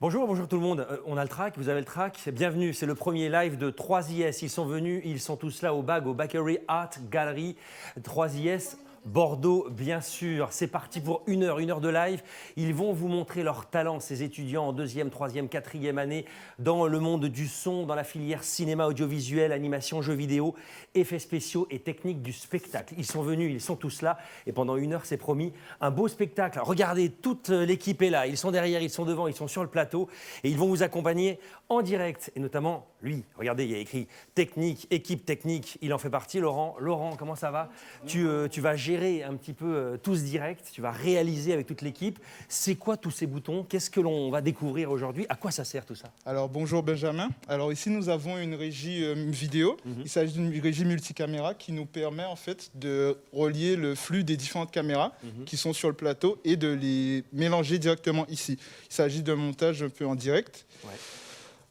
Bonjour, bonjour tout le monde. On a le track, vous avez le track. Bienvenue, c'est le premier live de 3IS. Ils sont venus, ils sont tous là au BAG, au Bakery Art Gallery. 3IS, Bordeaux, bien sûr. C'est parti pour une heure de live. Ils vont vous montrer leur talent, ces étudiants en deuxième, troisième, quatrième année, dans le monde du son, dans la filière cinéma, audiovisuel, animation, jeux vidéo, effets spéciaux et techniques du spectacle. Ils sont venus, ils sont tous là. Et pendant une heure, c'est promis, un beau spectacle. Regardez, toute l'équipe est là. Ils sont derrière, ils sont devant, ils sont sur le plateau. Et ils vont vous accompagner en direct. Et notamment, lui, regardez, il y a écrit technique, équipe technique. Il en fait partie, Laurent. Laurent, comment ça va? Tu vas gérer un petit peu tout ce direct. Tu vas réaliser avec toute l'équipe. C'est quoi tous ces boutons? Qu'est-ce que l'on va découvrir aujourd'hui? À quoi ça sert tout ça? Alors bonjour Benjamin. Alors ici nous avons une régie vidéo. Il s'agit d'une régie multicaméra qui nous permet en fait de relier le flux des différentes caméras qui sont sur le plateau et de les mélanger directement ici. Il s'agit d'un montage un peu en direct. Ouais.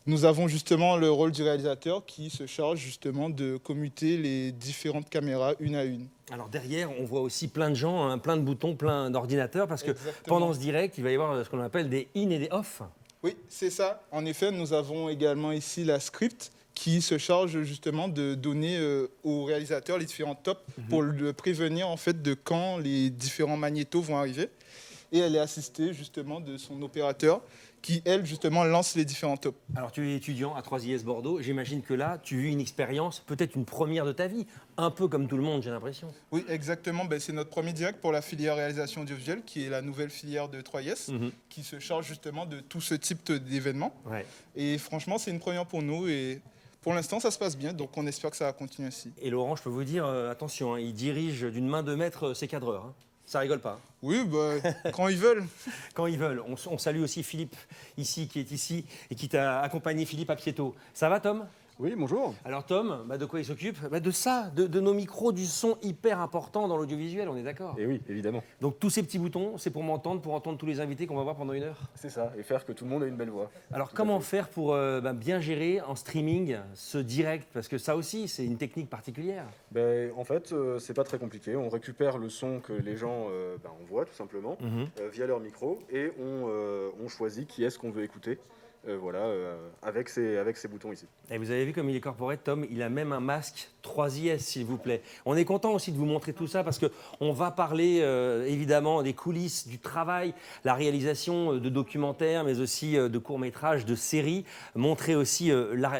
Nous avons justement le rôle du réalisateur qui se charge justement de commuter les différentes caméras une à une. Alors derrière, on voit aussi plein de gens, hein, plein de boutons, plein d'ordinateurs, parce que pendant ce direct, il va y avoir ce qu'on appelle des in et des off. Oui, c'est ça. En effet, nous avons également ici la script qui se charge justement de donner au réalisateur les différents tops pour le prévenir en fait de quand les différents magnétos vont arriver. Et elle est assistée justement de son opérateur qui, elle, justement, lance les différents tops. Alors tu es étudiant à 3IS Bordeaux, j'imagine que là, tu vis une expérience, peut-être une première de ta vie, un peu comme tout le monde, j'ai l'impression. Oui, exactement. Ben, c'est notre premier direct pour la filière réalisation audiovisuelle, qui est la nouvelle filière de 3IS, qui se charge justement de tout ce type d'événements. Ouais. Et franchement, c'est une première pour nous et pour l'instant, ça se passe bien, donc on espère que ça va continuer ainsi. Et Laurent, je peux vous dire, attention, hein, il dirige d'une main de maître ses cadreurs. Hein. Ça rigole pas. Oui, quand ils veulent. Quand ils veulent. On salue aussi Philippe, ici, qui est ici, et qui t'a accompagné, Philippe Apieto. Ça va, Tom? Oui, bonjour. Alors Tom, de quoi il s'occupe? De ça, de nos micros, du son hyper important dans l'audiovisuel, on est d'accord? Et oui, évidemment. Donc tous ces petits boutons, c'est pour m'entendre, pour entendre tous les invités qu'on va voir pendant une heure? C'est ça, et faire que tout le monde ait une belle voix. Alors comment faire pour bien gérer en streaming ce direct? Parce que ça aussi, c'est une technique particulière. En fait, c'est pas très compliqué. On récupère le son que les gens envoient tout simplement via leur micro et on choisit qui est-ce qu'on veut écouter. Avec ces boutons ici. Et vous avez vu comme il est corporate, Tom, il a même un masque 3IS, s'il vous plaît. On est content aussi de vous montrer tout ça parce qu'on va parler évidemment des coulisses, du travail, la réalisation de documentaires, mais aussi de courts-métrages, de séries, montrer aussi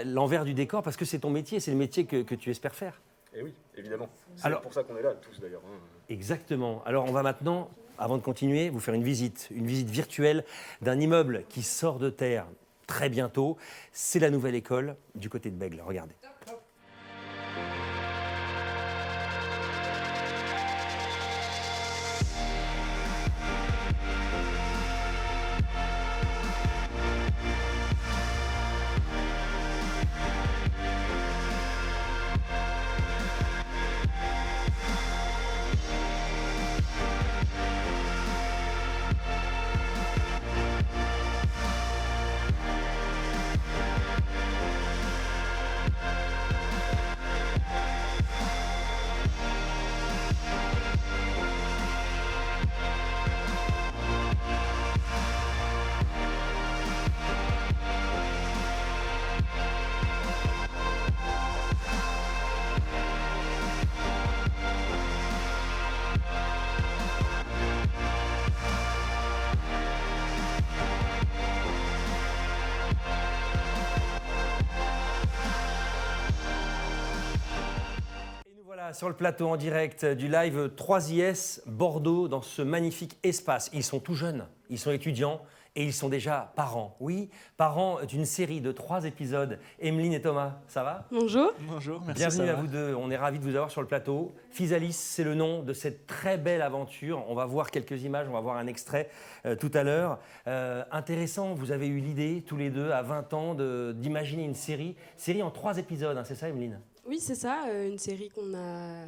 l'envers du décor parce que c'est ton métier, c'est le métier que tu espères faire. Et oui, évidemment. C'est pour ça qu'on est là, tous d'ailleurs. Exactement. Alors on va maintenant, avant de continuer, vous faire une visite virtuelle d'un immeuble qui sort de terre. Très bientôt, c'est la nouvelle école du côté de Bègle. Regardez. Sur le plateau en direct du live 3IS Bordeaux dans ce magnifique espace. Ils sont tout jeunes, ils sont étudiants et ils sont déjà parents. Oui, parents d'une série de 3 épisodes. Emeline et Thomas, ça va? Bonjour. Bonjour, merci. Bienvenue à vous deux, on est ravis de vous avoir sur le plateau. Physalis, c'est le nom de cette très belle aventure. On va voir quelques images, on va voir un extrait tout à l'heure. Intéressant, vous avez eu l'idée tous les deux à 20 ans d'imaginer une série en 3 épisodes, hein, c'est ça Emeline? Oui, c'est ça, une série qu'on a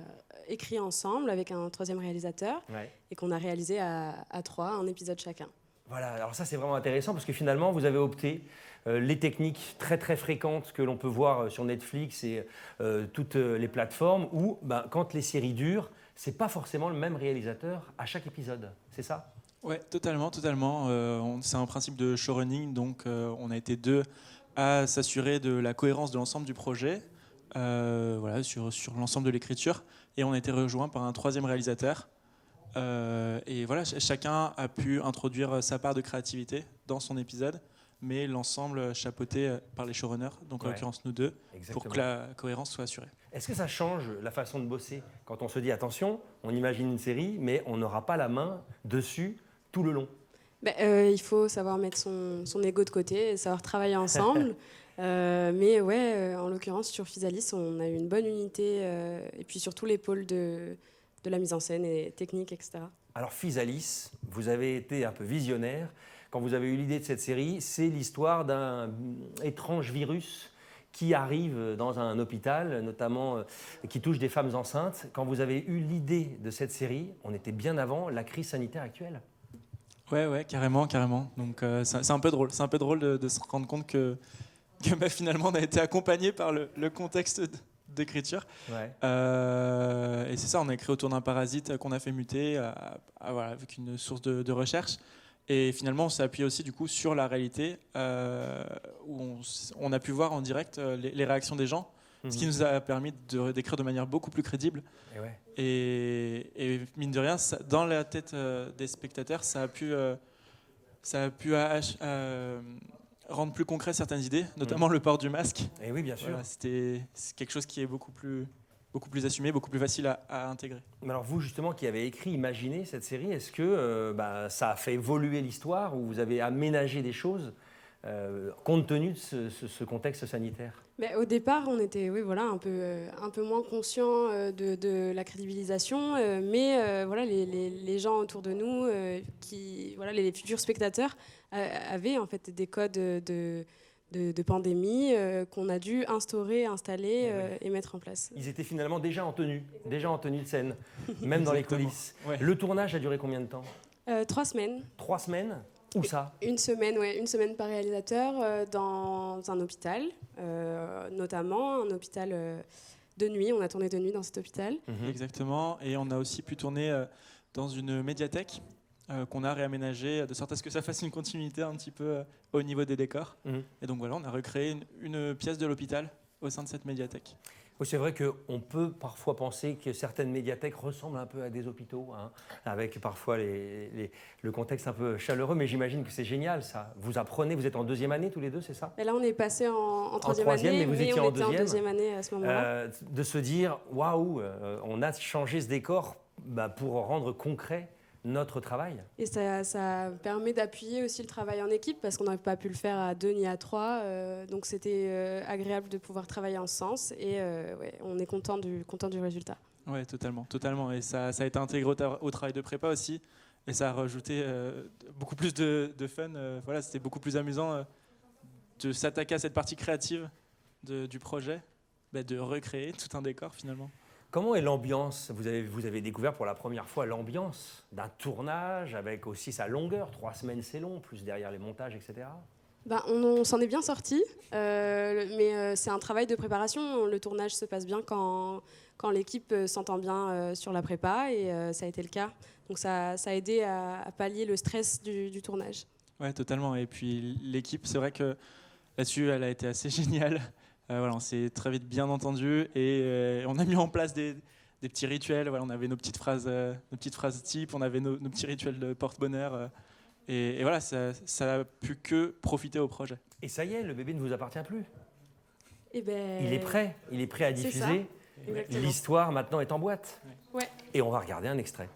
écrite ensemble avec un 3e réalisateur et qu'on a réalisé à 3, un épisode chacun. Voilà, alors ça c'est vraiment intéressant parce que finalement vous avez opté les techniques très très fréquentes que l'on peut voir sur Netflix et toutes les plateformes où quand les séries durent, c'est pas forcément le même réalisateur à chaque épisode, c'est ça? Ouais, totalement. C'est un principe de showrunning, donc on a été 2 à s'assurer de la cohérence de l'ensemble du projet, sur l'ensemble de l'écriture, et on a été rejoint par un 3e réalisateur. Et voilà, chacun a pu introduire sa part de créativité dans son épisode, mais l'ensemble chapeauté par les showrunners, donc en l'occurrence nous 2, Exactement. pour que la cohérence soit assurée. Est-ce que ça change la façon de bosser quand on se dit attention, on imagine une série, mais on n'aura pas la main dessus tout le long? Il faut savoir mettre son ego de côté et savoir travailler ensemble. Mais en l'occurrence, sur Physalis, on a eu une bonne unité, et puis surtout les pôles de la mise en scène et technique, etc. Alors Physalis, vous avez été un peu visionnaire. Quand vous avez eu l'idée de cette série, c'est l'histoire d'un étrange virus qui arrive dans un hôpital, notamment qui touche des femmes enceintes. Quand vous avez eu l'idée de cette série, on était bien avant la crise sanitaire actuelle. Ouais, carrément. Donc c'est un peu drôle. C'est un peu drôle de se rendre compte que finalement on a été accompagné par le contexte d'écriture. Ouais. Et c'est ça, on a écrit autour d'un parasite qu'on a fait muter avec une source de recherche. Et finalement, on s'est appuyé aussi du coup sur la réalité où on a pu voir en direct les réactions des gens, ce qui nous a permis d'écrire de manière beaucoup plus crédible. Et mine de rien, dans la tête des spectateurs, ça a pu rendre plus concret certaines idées, notamment le port du masque. Et oui, bien sûr. Voilà, c'est quelque chose qui est beaucoup plus assumé, beaucoup plus facile à intégrer. Mais alors vous, justement, qui avez écrit, imaginé cette série, est-ce que ça a fait évoluer l'histoire ou vous avez aménagé des choses compte tenu de ce contexte sanitaire? Au départ, on était un peu moins conscients de la crédibilisation, mais les gens autour de nous, les futurs spectateurs, avaient en fait des codes de pandémie qu'on a dû installer et mettre en place. Ils étaient finalement déjà en tenue de scène, même dans les coulisses. Ouais. Le tournage a duré combien de temps? 3 semaines. 3 semaines? Où ça? Une semaine par réalisateur dans un hôpital, notamment un hôpital de nuit. On a tourné de nuit dans cet hôpital. Exactement, et on a aussi pu tourner dans une médiathèque qu'on a réaménagée de sorte à ce que ça fasse une continuité un petit peu au niveau des décors. Et donc voilà, on a recréé une pièce de l'hôpital au sein de cette médiathèque. Oui, c'est vrai qu'on peut parfois penser que certaines médiathèques ressemblent un peu à des hôpitaux, avec parfois le contexte un peu chaleureux, mais j'imagine que c'est génial ça. Vous apprenez, vous êtes en 2e année tous les deux, c'est ça? Et là, on est passé en 3e année, mais vous étiez en 2e année à ce moment-là. De se dire, waouh, on a changé ce décor pour rendre concret notre travail. Et ça permet d'appuyer aussi le travail en équipe parce qu'on n'avait pas pu le faire à 2 ni à 3. Donc c'était agréable de pouvoir travailler en ce sens et on est content du résultat. Oui, totalement. Et ça a été intégré au travail de prépa aussi. Et ça a rajouté beaucoup plus de fun. C'était beaucoup plus amusant de s'attaquer à cette partie créative du projet, de recréer tout un décor finalement. Comment est l'ambiance? Vous avez découvert pour la première fois l'ambiance d'un tournage avec aussi sa longueur. 3 semaines, c'est long, plus derrière les montages, etc. On s'en est bien sorti, mais c'est un travail de préparation. Le tournage se passe bien quand l'équipe s'entend bien sur la prépa, et ça a été le cas. Donc ça a aidé à pallier le stress du tournage. Oui, totalement. Et puis l'équipe, c'est vrai que là-dessus, elle a été assez géniale. On s'est très vite bien entendu et on a mis en place des petits rituels. On avait nos petites phrases types, on avait nos petits rituels de porte-bonheur. Et voilà, ça a pu que profiter au projet. Et ça y est, le bébé ne vous appartient plus. Il est prêt à diffuser. L'histoire maintenant est en boîte. Ouais. Et on va regarder un extrait.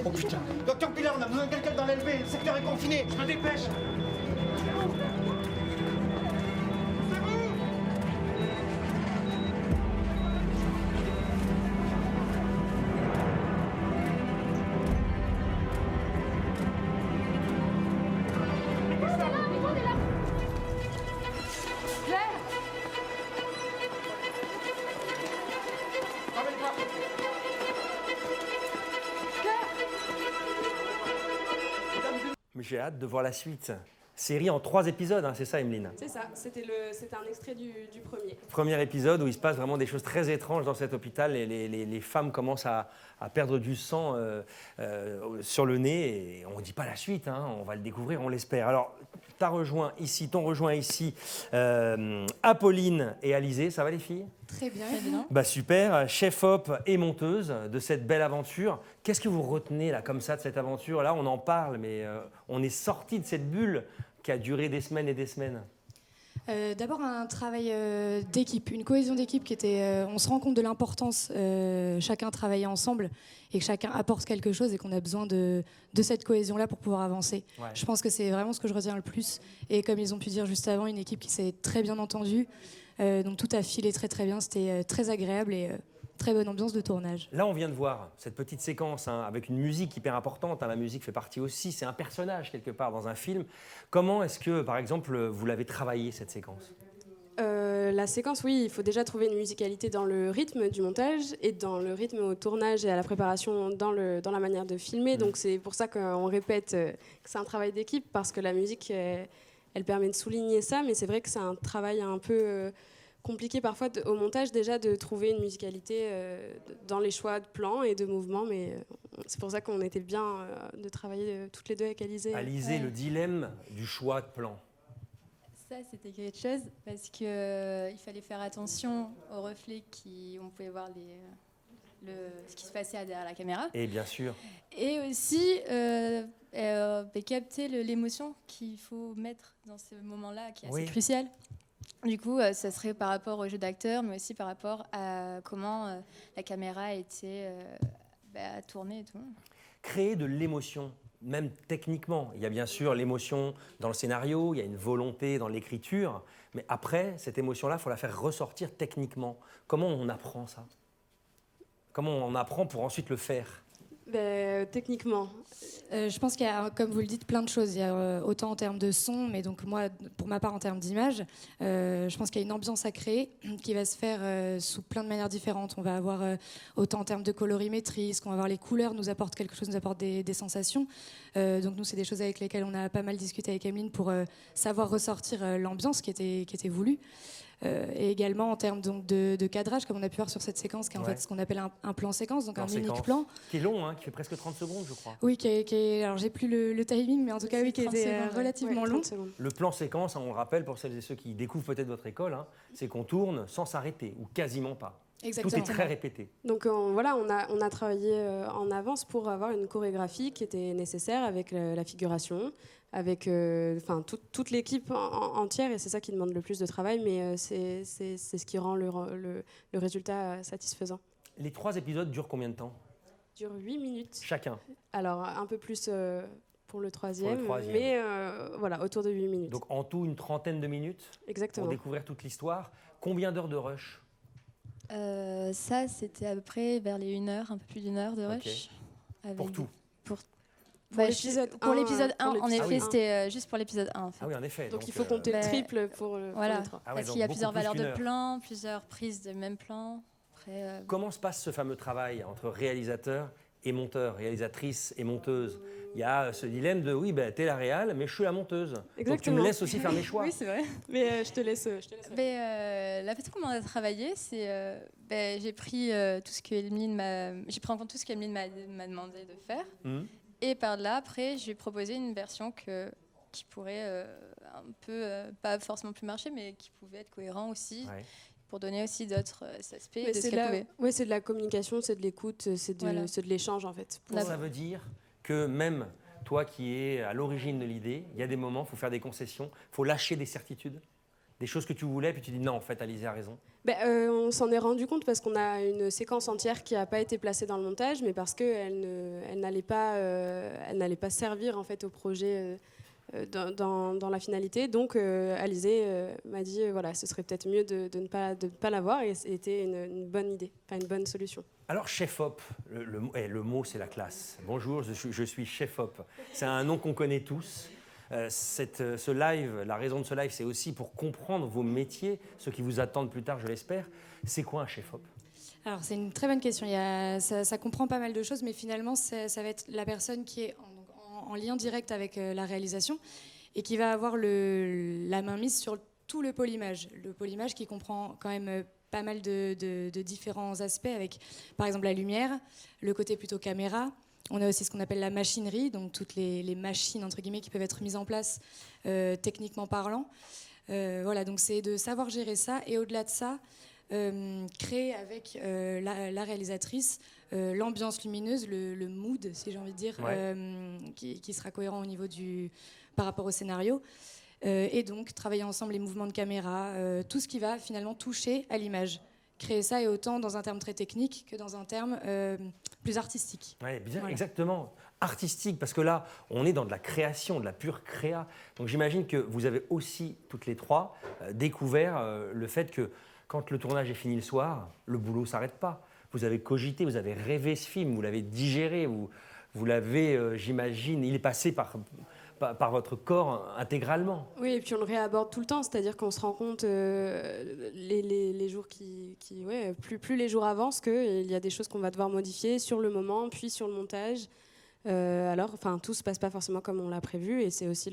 Oh putain! Docteur Pilar, on a besoin de quelqu'un dans l'élevé, le secteur est confiné! Je me dépêche! Mais j'ai hâte de voir la suite. Série en 3 épisodes, hein, c'est ça, Emeline? C'est ça, c'était un extrait du premier. Premier épisode où il se passe vraiment des choses très étranges dans cet hôpital et les femmes commencent à perdre du sang sur le nez et on ne dit pas la suite, hein, on va le découvrir, on l'espère. Alors, t'on rejoint ici Apolline et Alizé, ça va les filles? Très bien, évidemment. Bah super, chef-op et monteuse de cette belle aventure. Qu'est-ce que vous retenez là comme ça de cette aventure? Là, on en parle, mais on est sorti de cette bulle qui a duré des semaines et des semaines. D'abord un travail d'équipe, une cohésion d'équipe qui était. On se rend compte de l'importance, chacun travailler ensemble et que chacun apporte quelque chose et qu'on a besoin de cette cohésion-là pour pouvoir avancer. Ouais. Je pense que c'est vraiment ce que je retiens le plus. Et comme ils ont pu dire juste avant, une équipe qui s'est très bien entendue. Donc tout a filé très très bien, c'était très agréable et très bonne ambiance de tournage. Là, on vient de voir cette petite séquence hein, avec une musique hyper importante. Hein, la musique fait partie aussi, c'est un personnage quelque part dans un film. Comment est-ce que, par exemple, vous l'avez travaillé cette séquence? La séquence, oui, il faut déjà trouver une musicalité dans le rythme du montage et dans le rythme au tournage et à la préparation dans la manière de filmer. Donc c'est pour ça qu'on répète que c'est un travail d'équipe parce que la musique, elle permet de souligner ça, mais c'est vrai que c'est un travail un peu compliqué parfois au montage déjà de trouver une musicalité dans les choix de plans et de mouvements, mais c'est pour ça qu'on était bien de travailler toutes les deux avec Alizé. Alizé, le dilemme du choix de plan. Ça, c'était quelque chose parce qu'il fallait faire attention aux reflets on pouvait voir ce qui se passait derrière la caméra. Et bien sûr. Et aussi capter l'émotion qu'il faut mettre dans ce moment-là qui est assez crucial. Du coup, ça serait par rapport au jeu d'acteur, mais aussi par rapport à comment la caméra a été tournée et tout. Créer de l'émotion, même techniquement. Il y a bien sûr l'émotion dans le scénario, il y a une volonté dans l'écriture, mais après, cette émotion-là, il faut la faire ressortir techniquement. Comment on apprend ça? Comment on apprend pour ensuite le faire? Techniquement. Je pense qu'il y a, comme vous le dites, plein de choses. Il y a autant en termes de son, mais donc moi, pour ma part, en termes d'image, je pense qu'il y a une ambiance à créer qui va se faire sous plein de manières différentes. On va avoir autant en termes de colorimétrie, ce qu'on va voir les couleurs nous apportent quelque chose, nous apportent des sensations. Donc nous, c'est des choses avec lesquelles on a pas mal discuté avec Emeline pour savoir ressortir l'ambiance qui était voulue. Et également en termes donc, de cadrage, comme on a pu voir sur cette séquence, qui est en fait ce qu'on appelle un plan séquence, donc un unique plan. Qui est long, hein, qui fait presque 30 secondes, je crois. Oui, alors j'ai plus le timing, mais en tout cas, oui, qui était relativement long. Le plan séquence, on le rappelle pour celles et ceux qui découvrent peut-être votre école, hein, c'est qu'on tourne sans s'arrêter, ou quasiment pas. Exactement. Tout est très répété. Donc on a travaillé en avance pour avoir une chorégraphie qui était nécessaire avec la figuration, avec toute l'équipe entière, et c'est ça qui demande le plus de travail, mais c'est ce qui rend le résultat satisfaisant. Les 3 épisodes durent combien de temps? Durent 8 minutes. Chacun. Alors un peu plus pour le troisième, mais autour de 8 minutes. Donc en tout une 30aine de minutes. Exactement. Pour découvrir toute l'histoire. Combien d'heures de rush? Ça, c'était à peu près vers les 1 heure, un peu plus d'1 heure de rush. Okay. Pour tout? Pour l'épisode 1, en effet, c'était juste pour l'épisode 1. En fait. Ah oui, en effet. Donc il faut compter le triple pour les 3. Parce qu'il y a plusieurs valeurs de plan, plusieurs prises de même plan. Après, Comment se passe ce fameux travail entre réalisateur et monteur, réalisatrice et monteuse? Il y a ce dilemme de t'es la réal, mais je suis la monteuse. Exactement. Donc tu me laisses aussi faire mes choix. Oui, c'est vrai. Mais je te laisse. La façon comment on a travaillé, c'est j'ai pris tout ce que j'ai pris en compte tout ce qu'Emeline m'a demandé de faire. Et par là, après, je lui ai proposé une version qui pourrait un peu, pas forcément plus marcher, mais qui pouvait être cohérent aussi, pour donner aussi d'autres aspects de ce qu'elle pouvait. Oui, c'est de la communication, c'est de l'écoute, c'est de l'échange en fait. Ça veut dire que même toi qui es à l'origine de l'idée, il y a des moments, il faut faire des concessions, il faut lâcher des certitudes, des choses que tu voulais, puis tu dis non, en fait, Alizé a raison. On s'en est rendu compte parce qu'on a une séquence entière qui n'a pas été placée dans le montage, mais parce qu'elle n'allait pas servir en fait au projet dans la finalité. Donc Alizé m'a dit ce serait peut-être mieux de ne pas l'avoir, et c'était une bonne idée, enfin une bonne solution. Alors chef-op, le mot c'est la classe. Bonjour, je suis chef-op. C'est un nom qu'on connaît tous. Ce live, la raison de ce live, c'est aussi pour comprendre vos métiers, ceux qui vous attendent plus tard, je l'espère. C'est quoi un chef-op? Alors c'est une très bonne question. Ça comprend pas mal de choses, mais finalement ça va être la personne qui est en lien direct avec la réalisation et qui va avoir la main mise sur tout le polymage. Le polymage qui comprend quand même pas mal de différents aspects avec, par exemple, la lumière, le côté plutôt caméra. On a aussi ce qu'on appelle la machinerie, donc toutes les machines, entre guillemets, qui peuvent être mises en place techniquement parlant. Voilà, donc c'est de savoir gérer ça et au-delà de ça, créer avec la réalisatrice l'ambiance lumineuse, le mood, si j'ai envie de dire, qui sera cohérent au niveau par rapport au scénario. Et donc travailler ensemble les mouvements de caméra, tout ce qui va finalement toucher à l'image. Créer ça et autant dans un terme très technique que dans un terme plus artistique. Ouais, bien, voilà. Exactement, artistique, parce que là, on est dans de la création, de la pure créa. Donc j'imagine que vous avez aussi, toutes les trois, découvert le fait que quand le tournage est fini le soir, le boulot ne s'arrête pas. Vous avez cogité, vous avez rêvé ce film, vous l'avez digéré, vous l'avez, j'imagine, il est passé par votre corps intégralement. Oui, et puis on le réaborde tout le temps, c'est-à-dire qu'on se rend compte les jours plus les jours avancent qu'il y a des choses qu'on va devoir modifier sur le moment, puis sur le montage. Tout se passe pas forcément comme on l'a prévu, et c'est aussi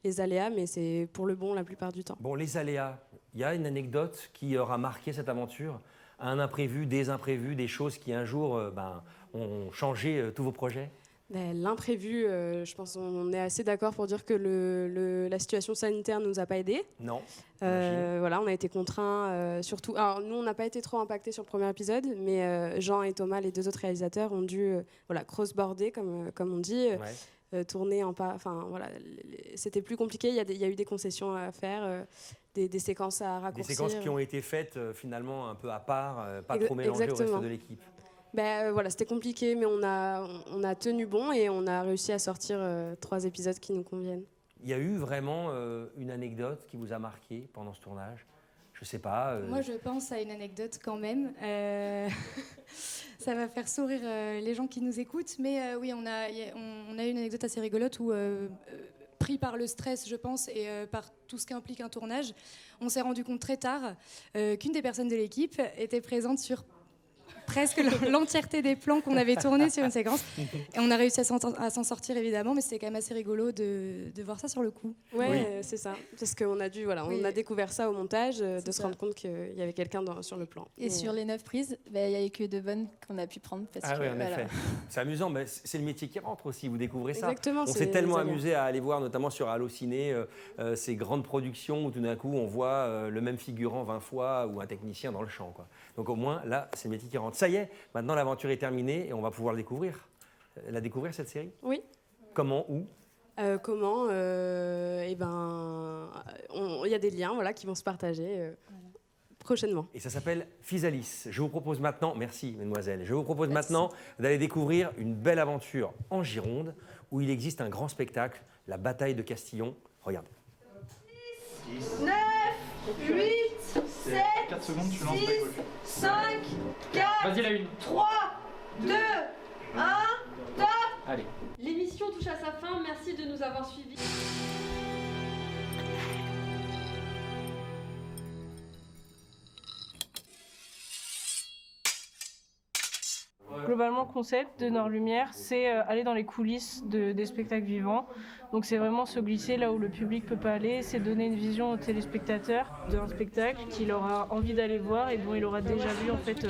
les aléas, mais c'est pour le bon la plupart du temps. Bon, les aléas, il y a une anecdote qui aura marqué cette aventure, un imprévu, des imprévus, des choses qui un jour ont changé tous vos projets? L'imprévu, je pense qu'on est assez d'accord pour dire que la situation sanitaire ne nous a pas aidés. Non. Voilà, on a été contraints, surtout. Alors, nous, on n'a pas été trop impactés sur le premier épisode, mais Jean et Thomas, les deux autres réalisateurs, ont dû cross-border, comme on dit, tourner en pas. Enfin, voilà, c'était plus compliqué. Il y a eu des concessions à faire, des séquences à raccourcir. Des séquences qui ont été faites finalement un peu à part, pas trop mélangées au reste de l'équipe. C'était compliqué, mais on a tenu bon et on a réussi à sortir 3 épisodes qui nous conviennent. Il y a eu vraiment une anecdote qui vous a marqué pendant ce tournage? Je sais pas. Moi, je pense à une anecdote quand même. Ça va faire sourire les gens qui nous écoutent, mais oui, on a eu une anecdote assez rigolote où, pris par le stress, je pense, et par tout ce qu'implique un tournage, on s'est rendu compte très tard qu'une des personnes de l'équipe était présente sur presque l'entièreté des plans qu'on avait tournés sur une séquence. Et on a réussi à s'en sortir, évidemment, mais c'était quand même assez rigolo de voir ça sur le coup. Ouais, c'est ça. Parce qu'on a dû, on a découvert ça au montage, de se rendre compte qu'il y avait quelqu'un sur le plan. Et sur les 9 prises, il n'y a eu que de bonnes qu'on a pu prendre. Parce que, oui, en effet. C'est amusant, mais c'est le métier qui rentre aussi, vous découvrez ça. Exactement. On s'est tellement amusé à aller voir, notamment sur Allociné, ces grandes productions où tout d'un coup, on voit le même figurant 20 fois ou un technicien dans le champ, quoi. Donc au moins, là, c'est le métier qui rentre. Ça y est, maintenant l'aventure est terminée et on va pouvoir la découvrir, cette série? Oui. Comment, où? Comment il y a des liens qui vont se partager prochainement. Et ça s'appelle Physalis. Je vous propose maintenant, merci mesdemoiselles, je vous propose maintenant d'aller découvrir une belle aventure en Gironde où il existe un grand spectacle, la bataille de Castillon. Regardez. 9, 8, 7, 4 secondes, tu lances 6, 5, 4, Vas-y, la une. 3, 2, 1, top! Allez. L'émission touche à sa fin, merci de nous avoir suivis. Globalement, le concept de Nord Lumière, c'est aller dans les coulisses des spectacles vivants. Donc c'est vraiment se glisser là où le public ne peut pas aller, c'est donner une vision aux téléspectateurs d'un spectacle qu'il aura envie d'aller voir et dont il aura déjà vu en fait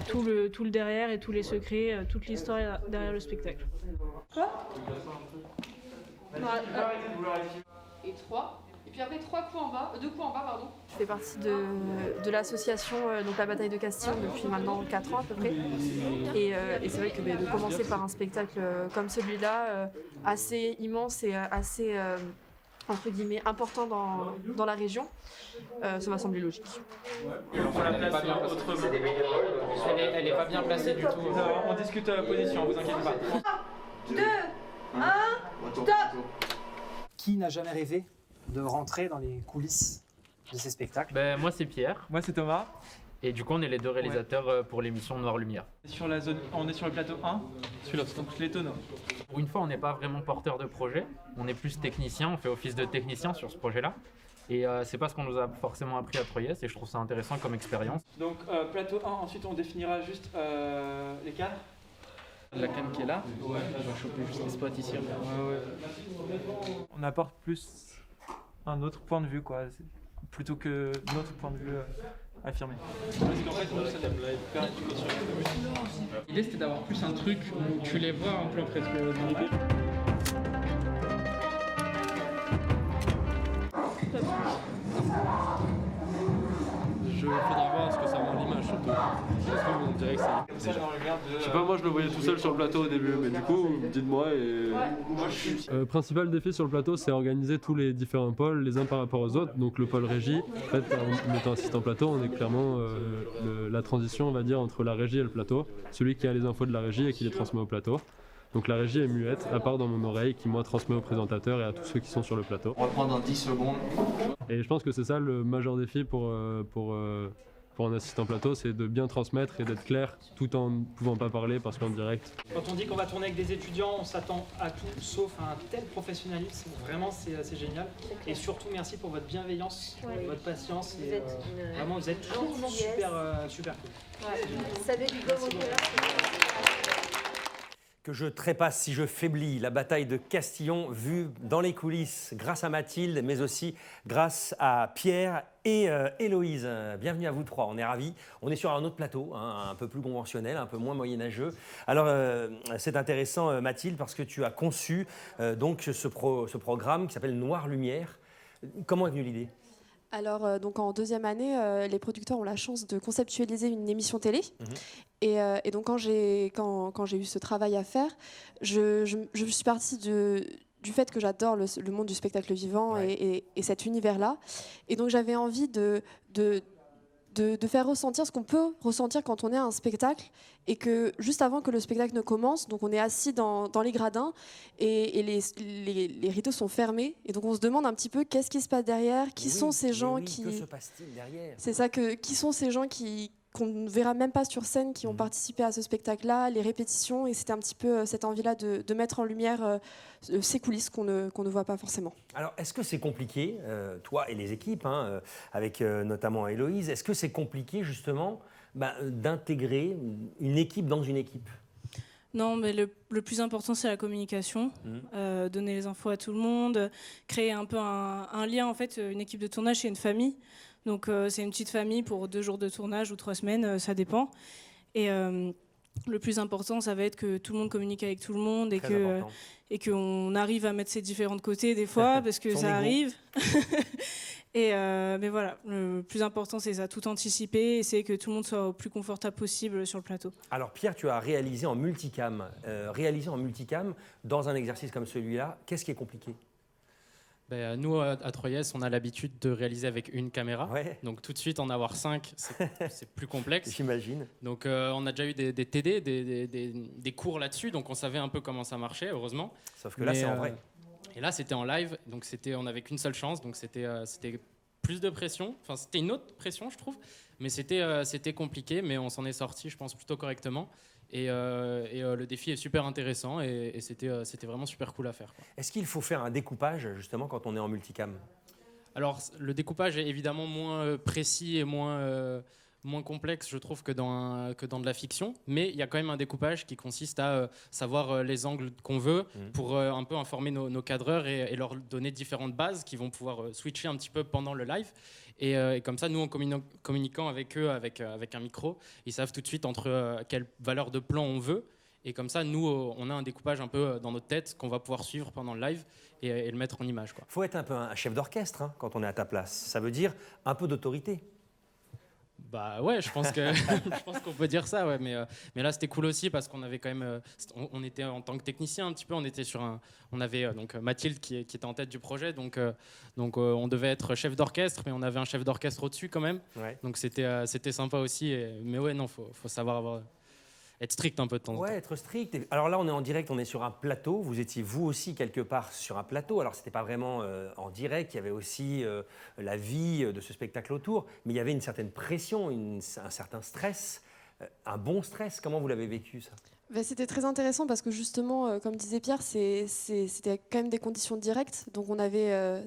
tout le derrière et tous les secrets, toute l'histoire derrière le spectacle. Quoi? Et 3. Et puis après 2 coups en bas, pardon. Je fais partie de l'association donc la Bataille de Castillon depuis maintenant 4 ans à peu près. Et c'est vrai que de commencer par un spectacle comme celui-là, assez immense et assez entre guillemets important dans la région, ça m'a semblé logique. Elle n'est pas bien Elle est pas bien placée du tout. On discute position, vous inquiétez pas. 2, 1, top! Qui n'a jamais rêvé de rentrer dans les coulisses de ces spectacles? Moi c'est Pierre. Moi c'est Thomas. Et du coup on est les deux réalisateurs pour l'émission Noir Lumière. Sur la zone, on est sur le plateau 1, donc les tonneaux. Pour une fois on n'est pas vraiment porteur de projet, on est plus technicien, on fait office de technicien sur ce projet-là. Et c'est pas ce qu'on nous a forcément appris à Troyes et je trouve ça intéressant comme expérience. Donc plateau 1, ensuite on définira juste les cadres. La cam qui est là, on va choper juste les spots ici. On apporte plus un autre point de vue, quoi, plutôt que notre point de vue affirmé. Parce qu'en fait, nous, ça aime la hyper définition. L'idée c'était d'avoir plus un truc où tu les vois un peu presque dans l'idée. Faudra voir ce que ça rend l'image surtout. On dirait que c'est... Je sais pas, moi je le voyais tout seul sur le plateau au début, mais du coup, dites-moi. Principal défi sur le plateau, c'est organiser tous les différents pôles les uns par rapport aux autres. Donc le pôle régie, en fait, en étant assistant plateau, on est clairement la transition, on va dire, entre la régie et le plateau. Celui qui a les infos de la régie et qui les transmet au plateau. Donc la régie est muette, à part dans mon oreille, qui moi transmet au présentateur et à tous ceux qui sont sur le plateau. On va prendre dans 10 secondes. Et je pense que c'est ça le majeur défi pour un assistant plateau, c'est de bien transmettre et d'être clair tout en ne pouvant pas parler parce qu'en direct. Quand on dit qu'on va tourner avec des étudiants, on s'attend à tout sauf à un tel professionnalisme. Vraiment, c'est génial. Et surtout, merci pour votre bienveillance, votre patience. Et, vraiment, vous êtes super cool. Ouais. Vous savez, Hugo, Que je trépasse si je faiblis, la bataille de Castillon vue dans les coulisses grâce à Mathilde, mais aussi grâce à Pierre et Héloïse. Bienvenue à vous trois, on est ravis. On est sur un autre plateau, un peu plus conventionnel, un peu moins moyenâgeux. Alors, c'est intéressant, Mathilde, parce que tu as conçu donc ce programme qui s'appelle Noir Lumière. Comment est venue l'idée ? Alors, donc en deuxième année, les producteurs ont la chance de conceptualiser une émission télé. Et donc, quand j'ai eu ce travail à faire, je suis partie du fait que j'adore le monde du spectacle vivant et cet univers-là. Et donc, j'avais envie de faire ressentir ce qu'on peut ressentir quand on est à un spectacle et que juste avant que le spectacle ne commence, donc on est assis dans les gradins et les rideaux sont fermés et donc on se demande un petit peu qu'est-ce qui se passe derrière, qui sont ces gens qui... Que se passe-t-il derrière ? C'est ça, qui sont ces gens qu'on ne verra même pas sur scène, qui ont participé à ce spectacle-là, les répétitions, et c'était un petit peu cette envie-là de mettre en lumière ces coulisses qu'on ne voit pas forcément. Alors, est-ce que c'est compliqué, toi et les équipes, avec notamment Héloïse, est-ce que c'est compliqué justement d'intégrer une équipe dans une équipe ? Non, mais le plus important, c'est la communication. Donner les infos à tout le monde, créer un peu un lien. En fait, une équipe de tournage, c'est une famille. Donc, c'est une petite famille pour 2 jours de tournage ou 3 semaines, ça dépend. Et le plus important, ça va être que tout le monde communique avec tout le monde et qu'on arrive à mettre ses différents côtés des fois, parce que ça arrive. Mais voilà, le plus important, c'est ça, tout anticiper, essayer que tout le monde soit au plus confortable possible sur le plateau. Alors Pierre, tu as réalisé en multicam. Dans un exercice comme celui-là, qu'est-ce qui est compliqué ? Nous, à 3S, on a l'habitude de réaliser avec une caméra. Donc tout de suite, en avoir 5, c'est plus complexe. J'imagine. Donc on a déjà eu des TD, des cours là-dessus, donc on savait un peu comment ça marchait, heureusement. Sauf que là, c'est en vrai. Et là, c'était en live, donc on n'avait qu'une seule chance, donc c'était plus de pression. Enfin, c'était une autre pression, je trouve, mais c'était compliqué, mais on s'en est sorti, je pense, plutôt correctement. Et le défi est super intéressant et c'était vraiment super cool à faire, quoi. Est-ce qu'il faut faire un découpage justement quand on est en multicam ? Alors le découpage est évidemment moins précis et moins complexe, je trouve, que dans de la fiction, mais il y a quand même un découpage qui consiste à savoir les angles qu'on veut pour un peu informer nos cadreurs et leur donner différentes bases qui vont pouvoir switcher un petit peu pendant le live. Et comme ça, nous, en communiquant avec eux, avec un micro, ils savent tout de suite entre quelle valeur de plan on veut. Et comme ça, nous, on a un découpage un peu dans notre tête qu'on va pouvoir suivre pendant le live et le mettre en image, quoi. Faut être un peu un chef d'orchestre quand on est à ta place. Ça veut dire un peu d'autorité. Bah ouais, je pense qu'on peut dire ça, ouais. Mais là, c'était cool aussi parce qu'on avait quand même, on était en tant que technicien un petit peu, on avait donc Mathilde qui était en tête du projet, donc on devait être chef d'orchestre, mais on avait un chef d'orchestre au-dessus quand même. Ouais. Donc c'était sympa aussi. Mais ouais, non, faut savoir être strict un peu de temps en temps. Ouais, être strict. Alors là, on est en direct, on est sur un plateau. Vous étiez vous aussi quelque part sur un plateau. Alors c'était pas vraiment en direct, il y avait aussi la vie de ce spectacle autour, mais il y avait une certaine pression, un certain stress, un bon stress. Comment vous l'avez vécu ça ? C'était très intéressant parce que justement, comme disait Pierre, c'était quand même des conditions directes. Donc on avait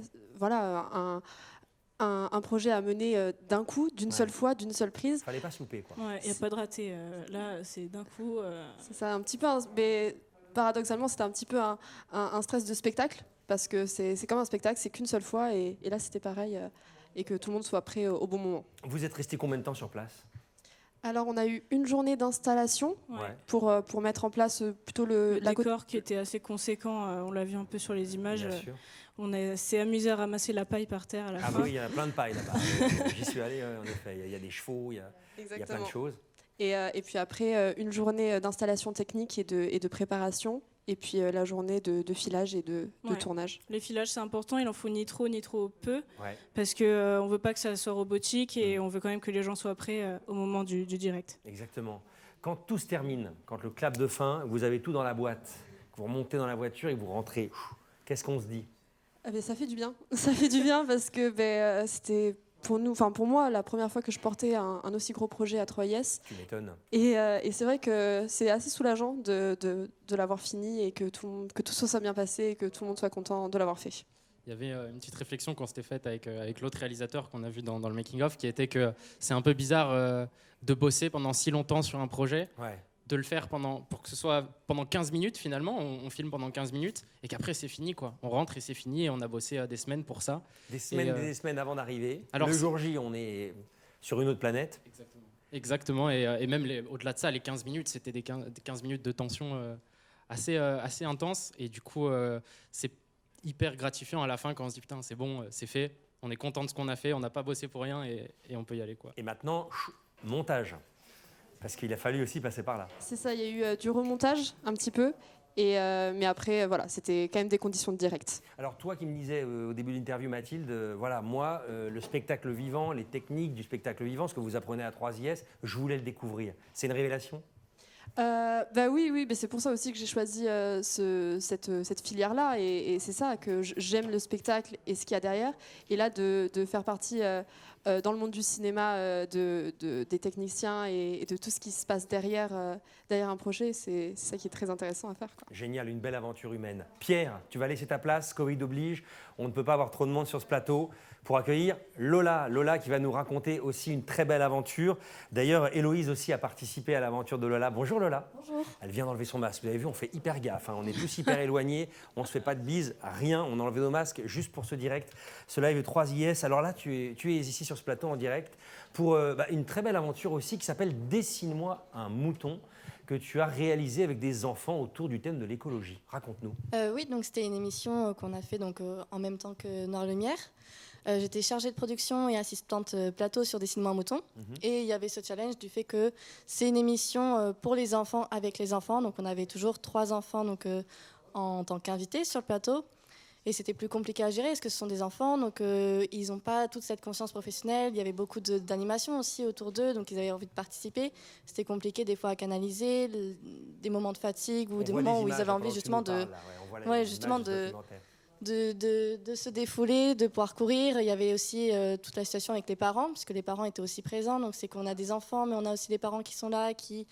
un projet à mener d'un coup, d'une seule fois, d'une seule prise. Fallait pas se louper, quoi. Ouais, il n'y a pas de raté. Là, c'est d'un coup. C'est ça, un petit peu. Mais paradoxalement, c'était un petit peu un stress de spectacle, parce que c'est comme un spectacle, c'est qu'une seule fois, et là, c'était pareil, et que tout le monde soit prêt au bon moment. Vous êtes resté combien de temps sur place? Alors, on a eu une journée d'installation pour mettre en place plutôt le décor qui était assez conséquent. On l'a vu un peu sur les images. Bien sûr. On s'est amusé à ramasser la paille par terre à la fin. Ah oui, il y en a plein de paille là-bas. J'y suis allé, en effet. Il y a des chevaux, il y a plein de choses. Et puis après, une journée d'installation technique et de préparation. Et puis la journée de filage et de tournage. Les filages, c'est important. Il en faut ni trop ni trop peu. Parce qu'on ne veut pas que ça soit robotique et on veut quand même que les gens soient prêts au moment du direct. Exactement. Quand tout se termine, quand le clap de fin, vous avez tout dans la boîte, que vous remontez dans la voiture et que vous rentrez, qu'est-ce qu'on se dit? Ça fait du bien. Ça fait du bien parce que c'était pour moi la première fois que je portais un aussi gros projet à 3IS. Tu m'étonnes. Et c'est vrai que c'est assez soulageant de l'avoir fini et que tout soit bien passé et que tout le monde soit content de l'avoir fait. Il y avait une petite réflexion qu'on s'était faite avec l'autre réalisateur qu'on a vu dans le making-of, qui était que c'est un peu bizarre de bosser pendant si longtemps sur un projet. De le faire pour que ce soit pendant 15 minutes finalement, on filme pendant 15 minutes et qu'après c'est fini quoi. On rentre et c'est fini et on a bossé des semaines pour ça. Des semaines avant d'arriver. Le jour J, on est sur une autre planète. Exactement et même au-delà de ça, les 15 minutes, c'était des 15 minutes de tension assez intense et du coup c'est hyper gratifiant à la fin quand on se dit putain c'est bon, c'est fait, on est content de ce qu'on a fait, on n'a pas bossé pour rien et on peut y aller quoi. Et maintenant, montage. Parce qu'il a fallu aussi passer par là. C'est ça, il y a eu du remontage un petit peu, mais après, voilà, c'était quand même des conditions de direct. Alors toi qui me disais au début de l'interview, Mathilde, voilà, moi, le spectacle vivant, les techniques du spectacle vivant, ce que vous apprenez à 3IS, je voulais le découvrir. C'est une révélation? Oui, mais c'est pour ça aussi que j'ai choisi cette filière-là, et c'est ça, que j'aime le spectacle et ce qu'il y a derrière, et là, de faire partie dans le monde du cinéma des techniciens et de tout ce qui se passe derrière un projet, c'est ça qui est très intéressant à faire, quoi. Génial, une belle aventure humaine. Pierre, tu vas laisser ta place, Covid oblige, on ne peut pas avoir trop de monde sur ce plateau, pour accueillir Lola qui va nous raconter aussi une très belle aventure. D'ailleurs, Héloïse aussi a participé à l'aventure de Lola. Bonjour Lola. Bonjour. Elle vient d'enlever son masque. Vous avez vu, on fait hyper gaffe, hein. On est tous hyper éloignés, on ne se fait pas de bises, rien. On a enlevé nos masques juste pour ce direct, ce live 3IS. Alors là, tu es ici sur ce plateau en direct pour une très belle aventure aussi qui s'appelle Dessine-moi un mouton, que tu as réalisé avec des enfants autour du thème de l'écologie. Raconte-nous. Oui, donc c'était une émission qu'on a fait en même temps que Noir Lumière. J'étais chargée de production et assistante plateau sur Dessine-moi un mouton. Et il y avait ce challenge du fait que c'est une émission pour les enfants avec les enfants. Donc on avait toujours 3 enfants en tant qu'invités sur le plateau. Et c'était plus compliqué à gérer parce que ce sont des enfants, donc ils n'ont pas toute cette conscience professionnelle. Il y avait beaucoup d'animation aussi autour d'eux, donc ils avaient envie de participer. C'était compliqué des fois à canaliser, des moments de fatigue ou des moments où ils avaient envie justement de se défouler, de pouvoir courir. Il y avait aussi toute la situation avec les parents, parce que les parents étaient aussi présents. Donc c'est qu'on a des enfants, mais on a aussi des parents qui sont là, qui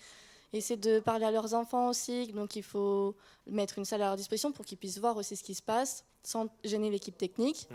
essaient de parler à leurs enfants aussi. Donc il faut mettre une salle à leur disposition pour qu'ils puissent voir aussi ce qui se passe, sans gêner l'équipe technique.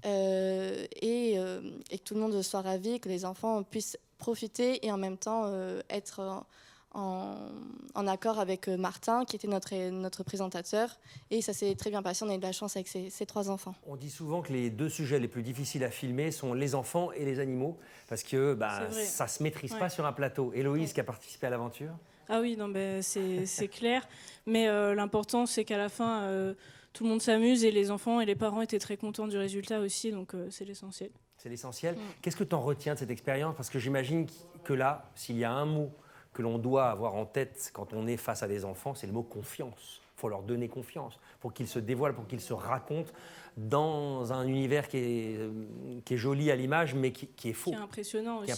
Et que tout le monde soit ravi, que les enfants puissent profiter et en même temps être en accord avec Martin, qui était notre présentateur. Et ça s'est très bien passé, on a eu de la chance avec ces 3 enfants. On dit souvent que les 2 sujets les plus difficiles à filmer sont les enfants et les animaux, parce que ça ne se maîtrise pas sur un plateau. Héloïse qui a participé à l'aventure. Ah oui, non, c'est clair. Mais l'important, c'est qu'à la fin, tout le monde s'amuse et les enfants et les parents étaient très contents du résultat aussi, donc c'est l'essentiel. C'est l'essentiel. Qu'est-ce que tu en retiens de cette expérience? Parce que j'imagine que là, s'il y a un mot que l'on doit avoir en tête quand on est face à des enfants, c'est le mot confiance. Il faut leur donner confiance pour qu'ils se dévoilent, pour qu'ils se racontent dans un univers qui est joli à l'image, mais qui est faux. Qui est impressionnant aussi.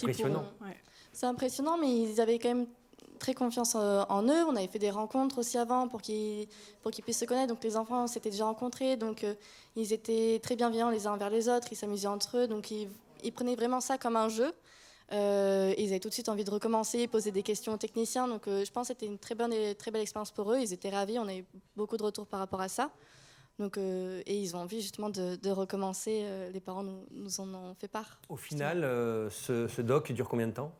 C'est impressionnant, mais ils avaient quand même très confiance en eux. On avait fait des rencontres aussi avant pour qu'ils puissent se connaître. Donc les enfants s'étaient déjà rencontrés, donc ils étaient très bienveillants les uns envers les autres, ils s'amusaient entre eux, donc ils prenaient vraiment ça comme un jeu. Ils avaient tout de suite envie de recommencer, poser des questions aux techniciens. Donc je pense que c'était une très belle expérience pour eux. Ils étaient ravis, on a eu beaucoup de retours par rapport à ça. Donc, et ils ont envie justement de recommencer. Les parents nous en ont fait part. Au final, ce doc dure combien de temps?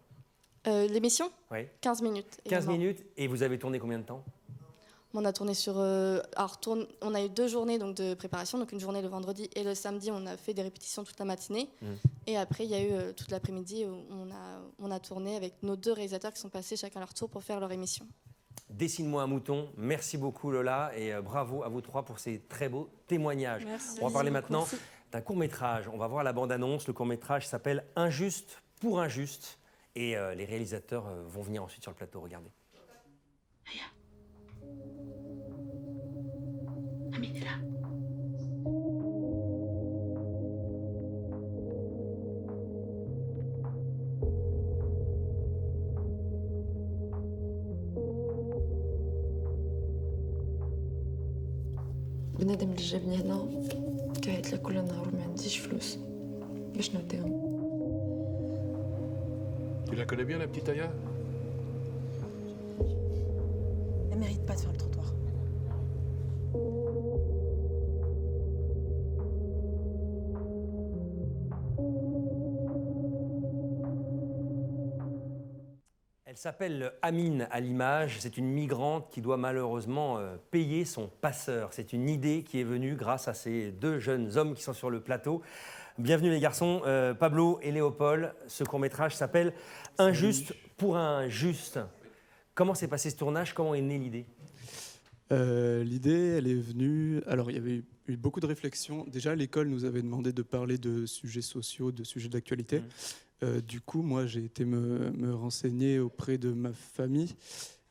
L'émission, Oui. 15 minutes. 15 minutes, et vous avez tourné combien de temps? On a tourné sur... on a eu 2 journées donc, de préparation, donc une journée le vendredi et le samedi, on a fait des répétitions toute la matinée. Et après, il y a eu toute l'après-midi où on a tourné avec nos 2 réalisateurs qui sont passés chacun leur tour pour faire leur émission. Dessine-moi un mouton. Merci beaucoup Lola et bravo à vous 3 pour ces très beaux témoignages. Merci. On va parler maintenant d'un court-métrage. On va voir la bande-annonce. Le court-métrage s'appelle Injuste pour Injuste. Et les réalisateurs vont venir ensuite sur le plateau. Regardez. مين ده؟ بنادم اللي جابني هنا كيعيط لي كل نهار وما عنديش فلوس باش نعطيهم. Tu la connais bien la petite Aya? Elle mérite pas de faire le trottoir. Elle s'appelle Amine à l'image. C'est une migrante qui doit malheureusement payer son passeur. C'est une idée qui est venue grâce à ces 2 jeunes hommes qui sont sur le plateau. Bienvenue les garçons, Pablo et Léopold. Ce court-métrage s'appelle Injuste pour un juste. Comment s'est passé ce tournage? Comment est née l'idée? L'idée, elle est venue... Alors, il y avait eu beaucoup de réflexions. Déjà, l'école nous avait demandé de parler de sujets sociaux, de sujets d'actualité. Du coup, moi, j'ai été me renseigner auprès de ma famille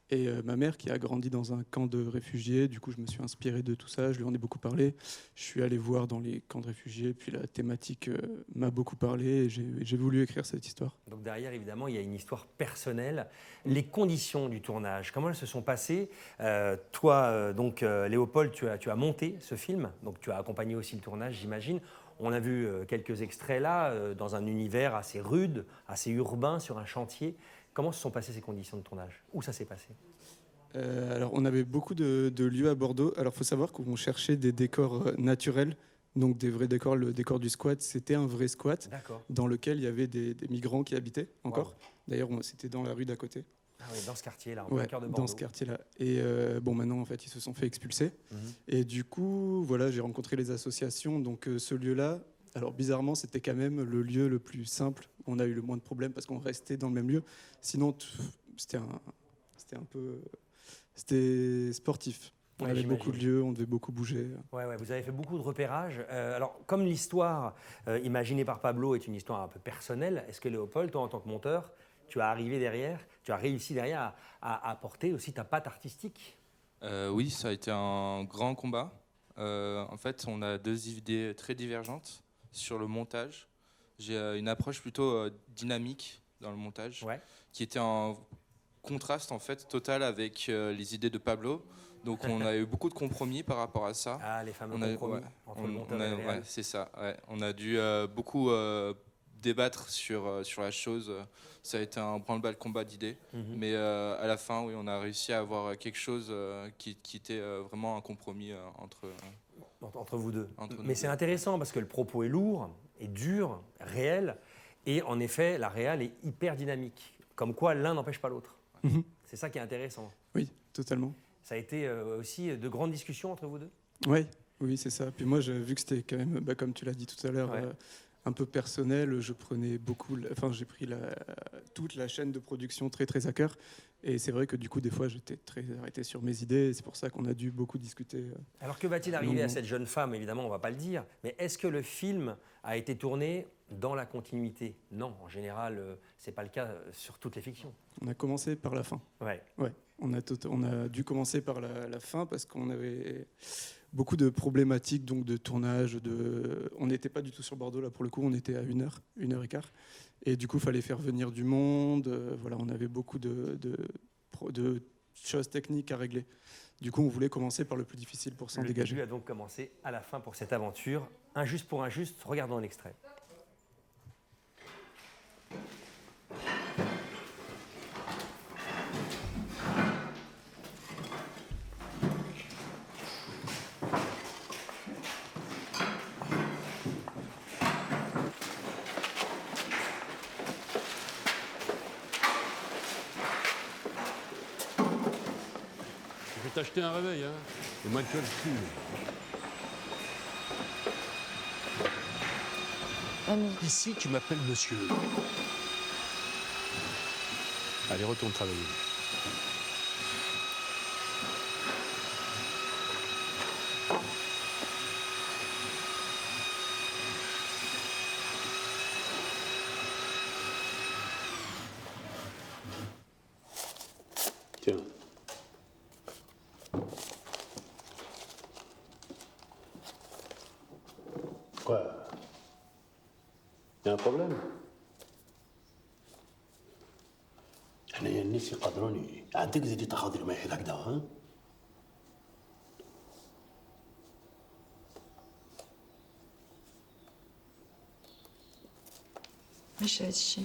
et ma mère qui a grandi dans un camp de réfugiés. Du coup, je me suis inspiré de tout ça. Je lui en ai beaucoup parlé. Je suis allé voir dans les camps de réfugiés. Puis la thématique m'a beaucoup parlé et j'ai voulu écrire cette histoire. Donc derrière, évidemment, il y a une histoire personnelle. Les conditions du tournage, comment elles se sont passées? Toi, donc, Léopold, tu as monté ce film. Donc tu as accompagné aussi le tournage, j'imagine. On a vu quelques extraits là, dans un univers assez rude, assez urbain, sur un chantier. Comment se sont passées ces conditions de tournage? Où ça s'est passé? Alors, on avait beaucoup de lieux à Bordeaux. Alors, il faut savoir qu'on cherchait des décors naturels, donc des vrais décors. Le décor du squat, c'était un vrai squat dans lequel il y avait des migrants qui habitaient encore. Wow. D'ailleurs, c'était dans la rue d'à côté. Ah oui, dans ce quartier-là, en plein cœur de Bordeaux. Dans ce quartier-là. Et bon, maintenant, en fait, ils se sont fait expulser. Et du coup, voilà, j'ai rencontré les associations. Donc, ce lieu-là, alors bizarrement, c'était quand même le lieu le plus simple. On a eu le moins de problèmes parce qu'on restait dans le même lieu. Sinon, c'était sportif. On avait beaucoup de lieux, on devait beaucoup bouger. Ouais, vous avez fait beaucoup de repérages. Alors, comme l'histoire imaginée par Pablo est une histoire un peu personnelle, est-ce que Léopold, toi, en tant que monteur, tu as réussi derrière à apporter aussi ta patte artistique? Oui, ça a été un grand combat. En fait, on a 2 idées très divergentes sur le montage. J'ai une approche plutôt dynamique dans le montage, qui était en contraste en fait total avec les idées de Pablo. Donc on a eu beaucoup de compromis par rapport à ça. Ah, les fameux compromis entre le monteur et le réel. C'est ça. Ouais. On a dû beaucoup débattre sur la chose. Ça a été un branle-bas de combat d'idées. Mais à la fin, oui, on a réussi à avoir quelque chose qui était vraiment un compromis entre vous deux. Mais c'est intéressant parce que le propos est lourd, est dur, réel. Et en effet, la réal est hyper dynamique. Comme quoi, l'un n'empêche pas l'autre. C'est ça qui est intéressant. Oui, totalement. Ça a été aussi de grandes discussions entre vous deux? Oui, c'est ça. Puis moi, vu que c'était quand même, comme tu l'as dit tout à l'heure, un peu personnel, j'ai pris toute la chaîne de production très très à cœur. Et c'est vrai que du coup, des fois, j'étais très arrêté sur mes idées. Et c'est pour ça qu'on a dû beaucoup discuter. Alors que va-t-il arriver à cette jeune femme? Évidemment, on ne va pas le dire. Mais est-ce que le film a été tourné dans la continuité? Non, en général, ce n'est pas le cas sur toutes les fictions. On a commencé par la fin. On a dû commencer par la fin parce qu'on avait beaucoup de problématiques donc de tournage. On n'était pas du tout sur Bordeaux là pour le coup, on était à 1h15. Et du coup, il fallait faire venir du monde. On avait beaucoup de choses techniques à régler. Du coup, on voulait commencer par le plus difficile pour s'en dégager. Le début a donc commencé à la fin pour cette aventure. Injuste pour injuste, regardons l'extrait. t'acheter un réveil, hein. Et moi, tu as le cul. Ici, tu m'appelles monsieur. Allez, retourne travailler. Tiens. Quoi? Il y a un problème? أنا الناس يقدروني عندك زيدي تاخذ الماء هكذا ها؟ مش هاد الشي.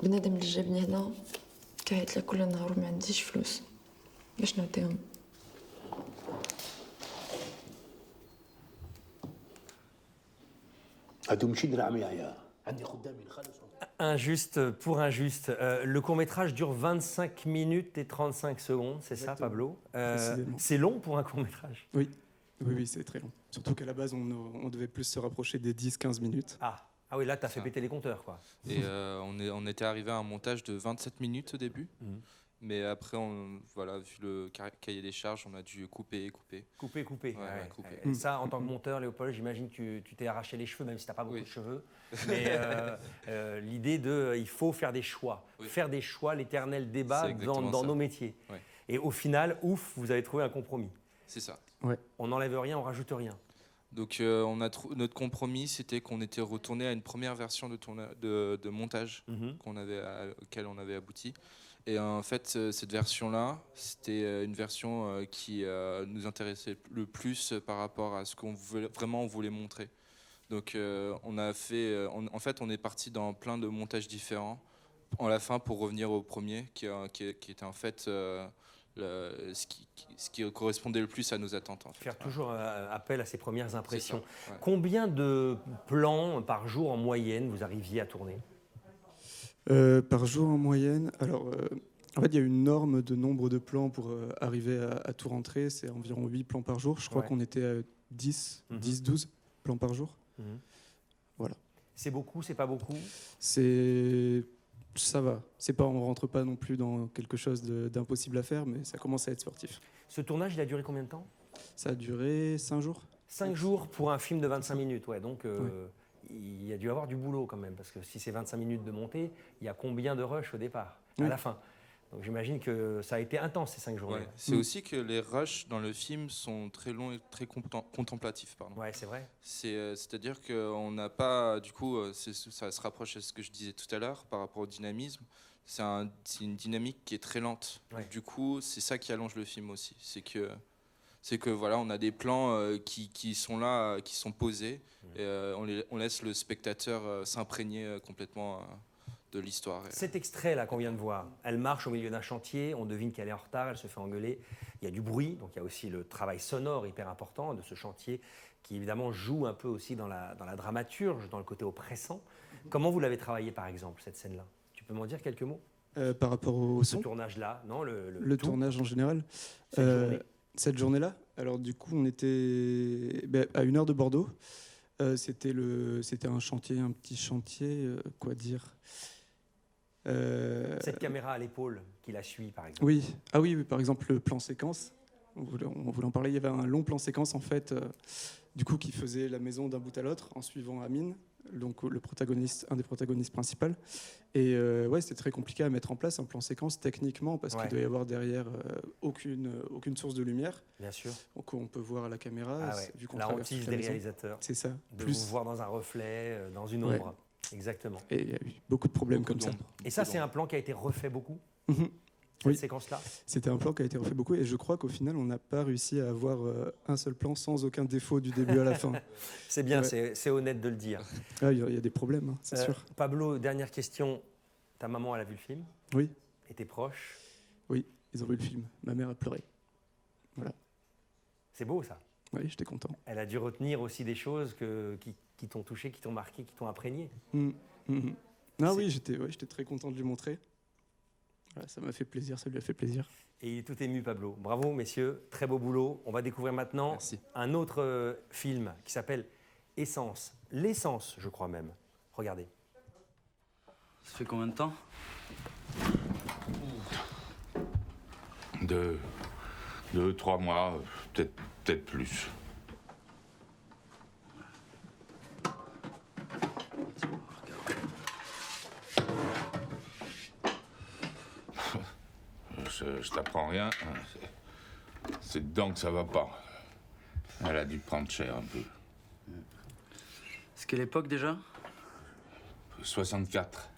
بنادم اللي جابني هنا كيعيط لي كل نهار وما عنديش فلوس باش نعطيهم. هادو ماشي دراعمي يا عندي خدامين خالص. Injuste pour injuste. Le court-métrage dure 25 minutes et 35 secondes, c'est ça, Pablo? C'est long pour un court-métrage? Oui, c'est très long. Surtout qu'à la base, on devait plus se rapprocher des 10-15 minutes. Ah oui, là, tu as fait péter les compteurs, quoi. Et on était arrivé à un montage de 27 minutes au début. Mais après, voilà, vu le cahier des charges, on a dû couper. Couper. Ouais, couper. Et ça, en tant que monteur, Léopold, j'imagine que tu t'es arraché les cheveux, même si tu n'as pas beaucoup de cheveux. Mais l'idée il faut faire des choix. Faire des choix, l'éternel débat dans nos métiers. Ouais. Et au final, ouf, vous avez trouvé un compromis. C'est ça. Ouais. On n'enlève rien, on rajoute rien. Donc notre compromis, c'était qu'on était retourné à une première version de montage auquel on avait abouti. Et en fait, cette version-là, c'était une version qui nous intéressait le plus par rapport à ce qu'on voulait montrer. Donc on est parti dans plein de montages différents en la fin pour revenir au premier, qui était en fait ce qui correspondait le plus à nos attentes. En fait. Faire toujours appel à ses premières impressions. Ça, ouais. Combien de plans par jour en moyenne vous arriviez à tourner? Par jour en moyenne, alors en fait il y a une norme de nombre de plans pour arriver à tout rentrer, c'est environ 8 plans par jour. Je crois qu'on était à 10-12 plans par jour. Voilà. C'est beaucoup, c'est pas beaucoup? Ça va. On rentre pas non plus dans quelque chose d'impossible à faire, mais ça commence à être sportif. Ce tournage, il a duré combien de temps? Ça a duré 5 jours. 5 jours pour un film de 25 minutes, ouais. Donc il y a dû avoir du boulot quand même, parce que si c'est 25 minutes de montée, il y a combien de rushs au départ, à la fin? Donc j'imagine que ça a été intense ces 5 jours. Ouais. C'est aussi que les rushs dans le film sont très longs et très contemplatifs. Ouais, c'est vrai. C'est-à-dire qu'on n'a pas, du coup, ça se rapproche à ce que je disais tout à l'heure par rapport au dynamisme. C'est une dynamique qui est très lente. Ouais. Du coup, c'est ça qui allonge le film aussi. C'est que voilà, on a des plans qui sont là, qui sont posés, et on laisse le spectateur s'imprégner complètement de l'histoire. Cet extrait-là qu'on vient de voir, elle marche au milieu d'un chantier, on devine qu'elle est en retard, elle se fait engueuler, il y a du bruit, donc il y a aussi le travail sonore hyper important de ce chantier qui évidemment joue un peu aussi dans la dramaturge, dans le côté oppressant. Comment vous l'avez travaillé par exemple, cette scène-là? Tu peux m'en dire quelques mots? Par rapport au son? Ce tournage-là, non, le tournage en général. Cette journée-là, alors du coup on était à 1 heure de Bordeaux. C'était un chantier, un petit chantier, quoi dire. Cette caméra à l'épaule qui la suit, par exemple. Oui, par exemple le plan séquence. On voulait en parler. Il y avait un long plan séquence en fait, du coup qui faisait la maison d'un bout à l'autre en suivant Amine, donc un des protagonistes principaux. Et c'était très compliqué à mettre en place un plan séquence techniquement parce qu'il doit y avoir derrière aucune source de lumière. Bien sûr. Donc on peut voir à la caméra, vu qu'on la traverse hantise toute la des maison. réalisateurs. C'est ça. De vous voir dans un reflet, dans une ombre. Exactement. Et il y a eu beaucoup de problèmes comme ça. Et ça, c'est un plan qui a été refait beaucoup? Cette séquence-là? C'était un plan qui a été refait beaucoup et je crois qu'au final, on n'a pas réussi à avoir un seul plan sans aucun défaut du début à la fin. C'est bien, c'est honnête de le dire. Il y a des problèmes, c'est sûr. Pablo, dernière question. Ta maman, elle a vu le film? Oui. Et tes proches? Oui, ils ont vu le film. Ma mère a pleuré. Voilà. C'est beau, ça. Oui, j'étais content. Elle a dû retenir aussi des choses qui qui t'ont touché, qui t'ont marqué, qui t'ont imprégné. Ah oui, j'étais très content de lui montrer. Voilà, ça m'a fait plaisir, ça lui a fait plaisir. Et il est tout ému, Pablo. Bravo, messieurs, très beau boulot. On va découvrir maintenant un autre film qui s'appelle Essence. L'essence, je crois même. Regardez. Ça fait combien de temps? 2-3 mois, peut-être plus. Je t'apprends rien. C'est dedans que ça va pas. Elle a dû prendre cher un peu. C'est quelle époque déjà? 64.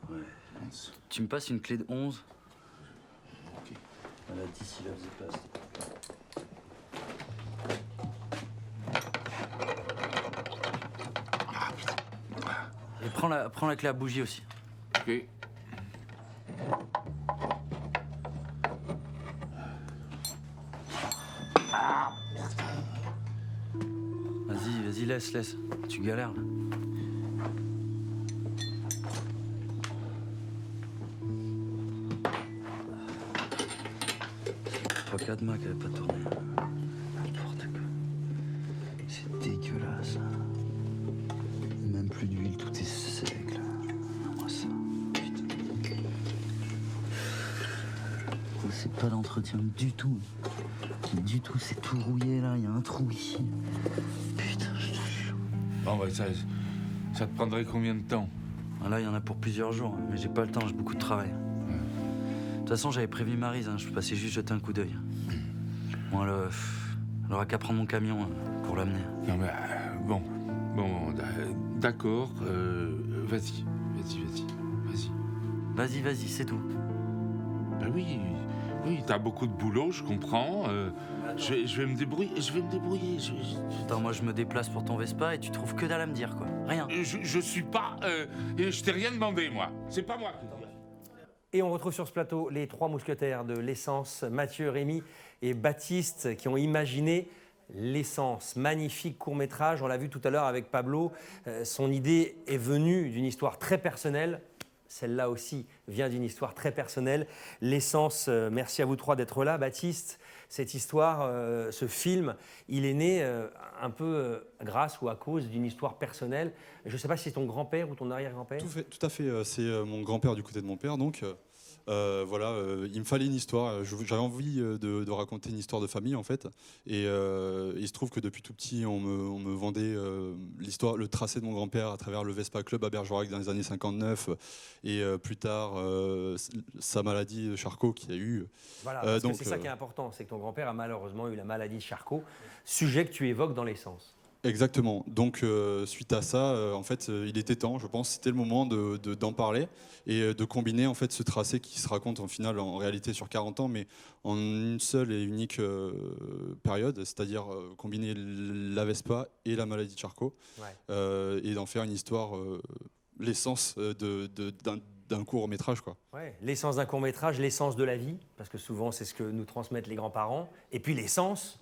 Ouais. Tu me passes une clé de 11? Ok. Elle a dit s'il la faisait pas à cette époque-là. Et prends la clé à bougie aussi. Ok. Vas-y, laisse. Tu galères là. Pas cadenas qu'elle avait pas tourné. N'importe quoi. C'est dégueulasse. Même plus d'huile, tout est sec là. Moi ça. Putain. C'est pas d'entretien du tout. Du tout, c'est tout rouillé là, il y a un trou ici. Putain, je te jure. Bon, bah, ça te prendrait combien de temps? Là, il y en a pour plusieurs jours, mais j'ai pas le temps, j'ai beaucoup de travail. De toute façon, j'avais prévu Maryse, je passais juste jeter un coup d'œil. Bon, elle aura qu'à prendre mon camion pour l'amener. Non, mais bon, d'accord. Vas-y. Vas-y, c'est tout. Bah oui, t'as beaucoup de boulot, je comprends. Je vais me débrouiller. Attends, moi je me déplace pour ton Vespa et tu trouves que dalle à me dire, quoi. Rien. Je suis pas... je t'ai rien demandé, moi. C'est pas moi qui... Et on retrouve sur ce plateau les 3 mousquetaires de l'essence, Mathieu, Rémi et Baptiste, qui ont imaginé l'essence. Magnifique court-métrage, on l'a vu tout à l'heure avec Pablo. Son idée est venue d'une histoire très personnelle. Celle-là aussi vient d'une histoire très personnelle. L'essence, merci à vous 3 d'être là. Baptiste, cette histoire, ce film, il est né un peu grâce ou à cause d'une histoire personnelle. Je ne sais pas si c'est ton grand-père ou ton arrière-grand-père. Tout à fait, c'est mon grand-père du côté de mon père. Donc voilà, il me fallait une histoire. J'avais envie de raconter une histoire de famille en fait. Et il se trouve que depuis tout petit, on me vendait l'histoire, le tracé de mon grand-père à travers le Vespa Club à Bergerac dans les années 59. Et plus tard, sa maladie de Charcot qu'il y a eu. Voilà, parce que c'est ça qui est important, c'est que ton grand-père a malheureusement eu la maladie de Charcot, sujet que tu évoques dans l'essence. Exactement. Donc, suite à ça, en fait, il était temps, je pense, c'était le moment d'en parler et de combiner en fait ce tracé qui se raconte en final, en réalité sur 40 ans, mais en une seule et unique période, c'est-à-dire combiner la Vespa et la maladie de Charcot, et d'en faire une histoire, l'essence d'un court-métrage, quoi. Ouais, l'essence d'un court-métrage, l'essence de la vie, parce que souvent c'est ce que nous transmettent les grands-parents, et puis l'essence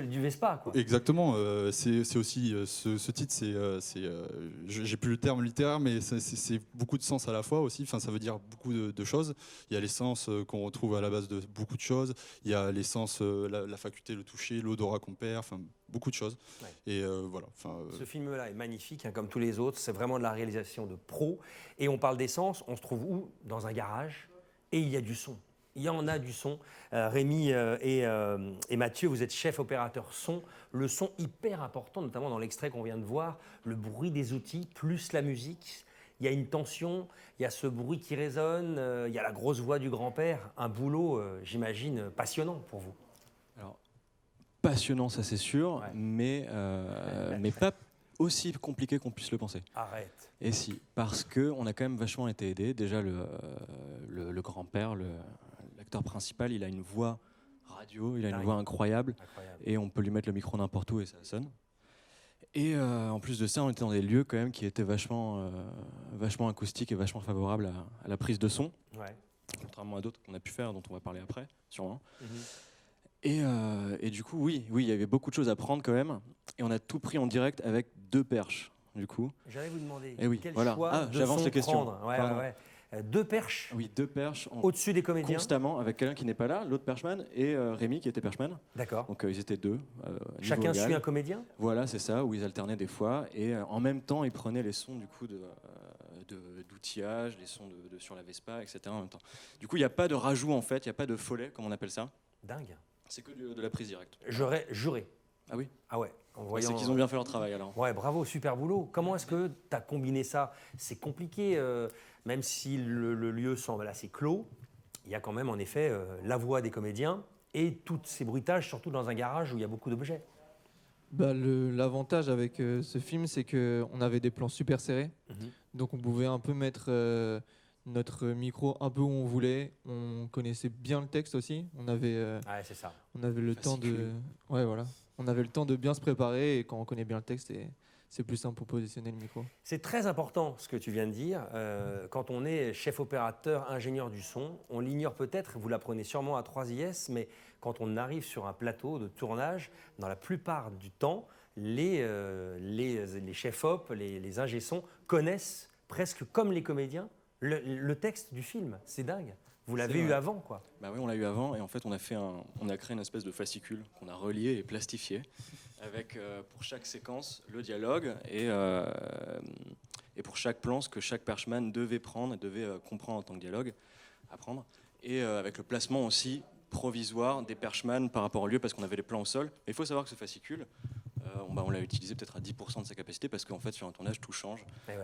du Vespa, quoi. Exactement, c'est aussi ce titre, j'ai plus le terme littéraire, mais c'est beaucoup de sens à la fois aussi. Enfin, ça veut dire beaucoup de choses. Il y a l'essence qu'on retrouve à la base de beaucoup de choses. Il y a l'essence, la faculté, le toucher, l'odorat qu'on perd. Enfin, beaucoup de choses. Ouais. Et voilà. Ce film-là est magnifique, hein, comme tous les autres. C'est vraiment de la réalisation de pro. Et on parle d'essence. On se trouve où? Dans un garage. Et il y a du son. Il y en a du son. Rémi et Mathieu, vous êtes chef opérateur son. Le son hyper important, notamment dans l'extrait qu'on vient de voir, le bruit des outils plus la musique. Il y a une tension, il y a ce bruit qui résonne, il y a la grosse voix du grand-père. Un boulot, j'imagine, passionnant pour vous. Alors, passionnant, ça c'est sûr, ouais. mais pas aussi compliqué qu'on puisse le penser. Arrête. Et si, parce qu'on a quand même vachement été aidé. Déjà, le grand-père, l'acteur principal, il a une voix radio, il a une voix incroyable, et on peut lui mettre le micro n'importe où et ça sonne. Et en plus de ça, on était dans des lieux quand même qui étaient vachement acoustiques et vachement favorables à la prise de son, contrairement à d'autres qu'on a pu faire, dont on va parler après, sûrement. Et du coup, oui, il y avait beaucoup de choses à prendre quand même. Et on a tout pris en direct avec 2 perches, du coup. J'allais vous demander Et oui, quel voilà. choix de j'avance son les questions. prendre. Ouais. 2 perches. Oui, 2 perches. Au-dessus des comédiens. Constamment, avec quelqu'un qui n'est pas là, l'autre perchman, et Rémi qui était perchman. D'accord. Donc ils étaient 2. Chacun suit un comédien. Voilà, c'est ça, où ils alternaient des fois. Et en même temps, ils prenaient les sons du coup d'outillage, les sons sur la Vespa, etc. en même temps. Du coup, il n'y a pas de rajout en fait, il n'y a pas de follet, comme on appelle ça. Dingue. C'est que de la prise directe. J'aurais juré. Ah oui. Ah ouais. C'est qu'ils ont bien fait leur travail alors. Ouais, bravo, super boulot. Comment est-ce que tu as combiné ça? C'est compliqué, même si le lieu semble assez clos. Il y a quand même en effet la voix des comédiens et tous ces bruitages, surtout dans un garage où il y a beaucoup d'objets. L'avantage avec ce film, c'est qu'on avait des plans super serrés. Donc on pouvait un peu mettre notre micro un peu où on voulait. On connaissait bien le texte aussi. On avait, c'est ça. On avait le temps de... Ouais, voilà. On avait le temps de bien se préparer et quand on connaît bien le texte, c'est plus simple pour positionner le micro. C'est très important ce que tu viens de dire. Quand on est chef opérateur, ingénieur du son, on l'ignore peut-être, vous l'apprenez sûrement à 3IS, mais quand on arrive sur un plateau de tournage, dans la plupart du temps, les chefs-op, les ingé-sons connaissent presque comme les comédiens le texte du film. C'est dingue. Vous l'avez eu avant, quoi. Bah oui, on l'a eu avant et en fait on a créé une espèce de fascicule qu'on a relié et plastifié avec pour chaque séquence le dialogue et pour chaque plan ce que chaque perchman devait prendre et devait comprendre en tant que dialogue, apprendre, et avec le placement aussi provisoire des perchman par rapport au lieu parce qu'on avait les plans au sol. Mais il faut savoir que ce fascicule, on l'a utilisé peut-être à 10% de sa capacité parce qu'en fait sur un tournage tout change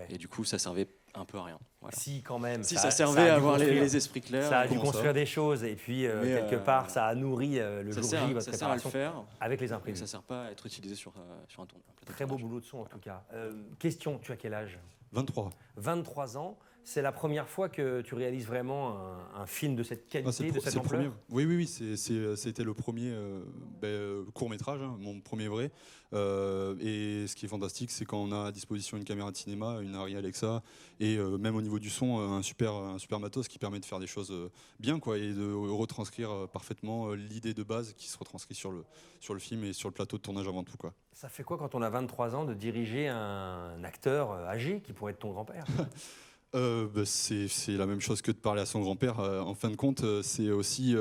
et du coup ça servait un peu à rien. Voilà. Si quand même. Si ça servait à avoir les esprits clairs. Ça a dû construire des choses et puis quelque part ça a nourri le jour J votre préparation avec les imprévus. Ça sert pas à être utilisé sur un tournage. Très beau boulot de son en tout cas. Question, tu as quel âge? 23. 23 ans. C'est la première fois que tu réalises vraiment un film de cette qualité, de cette ampleur? Oui, c'était le premier court-métrage, hein, mon premier vrai. Et ce qui est fantastique, c'est quand on a à disposition une caméra de cinéma, une Arri Alexa, et même au niveau du son, un super matos qui permet de faire des choses bien, quoi, et de retranscrire parfaitement l'idée de base qui se retranscrit sur le film et sur le plateau de tournage avant tout, quoi. Ça fait quoi quand on a 23 ans de diriger un acteur âgé qui pourrait être ton grand-père? C'est la même chose que de parler à son grand-père. En fin de compte, c'est aussi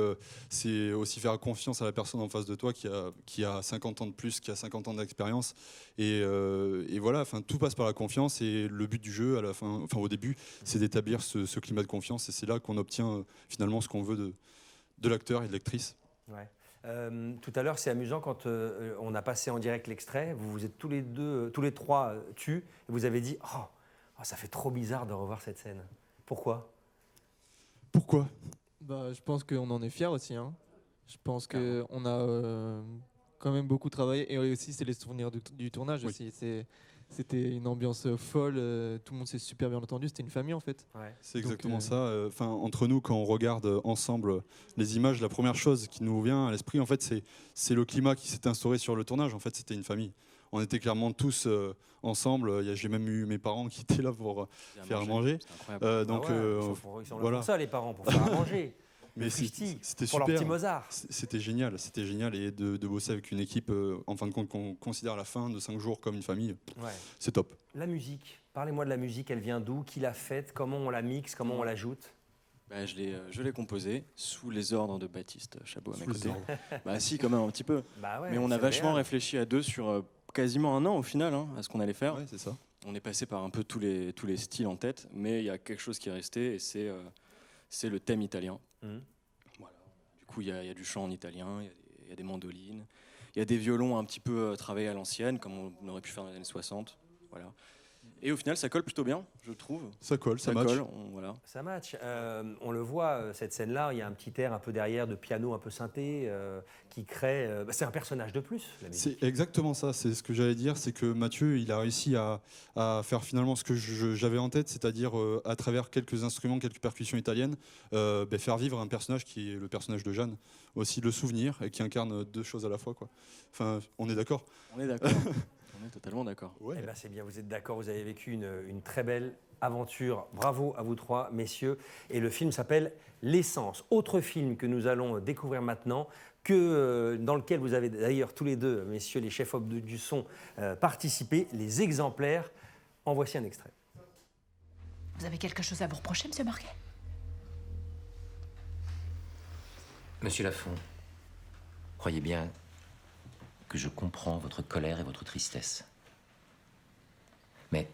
faire confiance à la personne en face de toi qui a 50 ans de plus, qui a 50 ans d'expérience. Et voilà, tout passe par la confiance. Et le but du jeu, au début, c'est d'établir ce climat de confiance. Et c'est là qu'on obtient finalement ce qu'on veut de l'acteur et de l'actrice. Ouais. Tout à l'heure, c'est amusant quand on a passé en direct l'extrait. Vous êtes tous les trois et vous avez dit « Oh, ça fait trop bizarre de revoir cette scène. » Pourquoi? Je pense qu'on en est fiers aussi. Hein. Je pense qu'on a quand même beaucoup travaillé. Et aussi, c'est les souvenirs du tournage aussi. C'était une ambiance folle. Tout le monde s'est super bien entendu. C'était une famille en fait. Ouais. C'est exactement ça. Entre nous, quand on regarde ensemble les images, la première chose qui nous vient à l'esprit, en fait, c'est le climat qui s'est instauré sur le tournage. En fait, c'était une famille. On était clairement tous ensemble. J'ai même eu mes parents qui étaient là pour faire à manger. Ils sont là pour ça, les parents, pour faire à manger. Mais c'était pour leur petit Mozart. C'était génial. Et de bosser avec une équipe, en fin de compte, qu'on considère à la fin de 5 jours comme une famille, c'est top. La musique, parlez-moi de la musique. Elle vient d'où? Qui l'a faite? Comment on la mixe? Comment on l'ajoute? Je l'ai composée sous les ordres de Baptiste Chabot à mes côtés. Si, quand même un petit peu. Mais on a vachement réfléchi à deux sur quasiment un an au final à ce qu'on allait faire. Ouais, c'est ça. On est passé par un peu tous les styles en tête, mais il y a quelque chose qui est resté et c'est le thème italien. Voilà. Du coup, il y a du chant en italien, il y a des mandolines, il y a des violons un petit peu travaillés à l'ancienne, comme on aurait pu faire dans les années 60. Voilà. Et au final, ça colle plutôt bien, je trouve. Ça match. Voilà. Ça match. On le voit, cette scène-là, il y a un petit air un peu derrière de piano un peu synthé qui crée... c'est un personnage de plus, la musique. C'est exactement ça, c'est ce que j'allais dire, c'est que Mathieu, il a réussi à faire finalement ce que j'avais en tête, c'est-à-dire à travers quelques instruments, quelques percussions italiennes, faire vivre un personnage qui est le personnage de Jeanne, aussi le souvenir, et qui incarne deux choses à la fois, quoi. Enfin, on est d'accord? On est d'accord. On est totalement d'accord. Ouais. Eh ben c'est bien, vous êtes d'accord, vous avez vécu une très belle aventure. Bravo à vous trois, messieurs. Et le film s'appelle L'Essence. Autre film que nous allons découvrir maintenant, dans lequel vous avez d'ailleurs tous les deux, messieurs les chefs-op du son, participé, les exemplaires. En voici un extrait. Vous avez quelque chose à vous reprocher, monsieur Marquet? Monsieur Lafont, croyez bien que je comprends votre colère et votre tristesse. Mais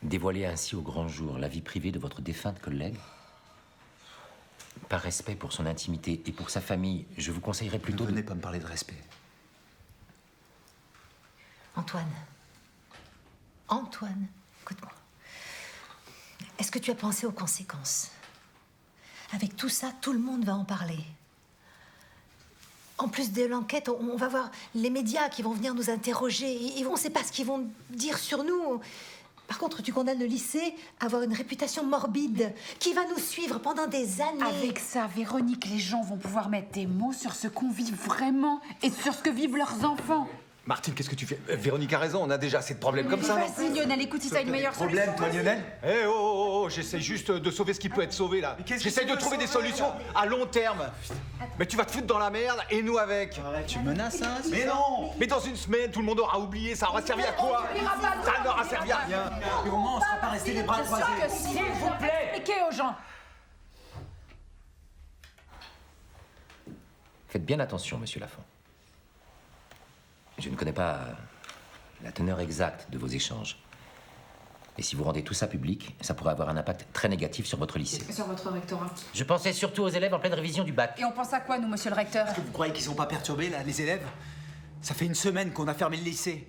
dévoiler ainsi au grand jour la vie privée de votre défunte collègue, par respect pour son intimité et pour sa famille, je vous conseillerais plutôt Ne venez pas me parler de respect. Antoine. Antoine, écoute-moi. Est-ce que tu as pensé aux conséquences? Avec tout ça, tout le monde va en parler. En plus de l'enquête, on va voir les médias qui vont venir nous interroger. On ne sait pas ce qu'ils vont dire sur nous. Par contre, tu condamnes le lycée à avoir une réputation morbide qui va nous suivre pendant des années. Avec ça, Véronique, les gens vont pouvoir mettre des mots sur ce qu'on vit vraiment et sur ce que vivent leurs enfants. Martine, qu'est-ce que tu fais? Véronique a raison, on a déjà assez de problèmes comme ça. Vas-y, Lionel, écoute, si t'as une meilleure solution. Problème, toi, Lionel? Eh oh, j'essaie juste de sauver ce qui peut être sauvé, là. J'essaie de trouver des solutions à long terme. Mais tu vas te foutre dans la merde, et nous avec. Tu menaces, hein? Mais non! Mais dans une semaine, tout le monde aura oublié, ça aura servi à quoi? Ça n'aura servi à rien. Et au moins, on sera pas resté les bras croisés. S'il vous plaît, expliquez aux gens. Faites bien attention, monsieur Lafont. Je ne connais pas la teneur exacte de vos échanges. Et si vous rendez tout ça public, ça pourrait avoir un impact très négatif sur votre lycée. Sur votre rectorat. Je pensais surtout aux élèves en pleine révision du bac. Et on pense à quoi, nous, monsieur le recteur? Vous croyez qu'ils sont pas perturbés, là, les élèves? Ça fait une semaine qu'on a fermé le lycée.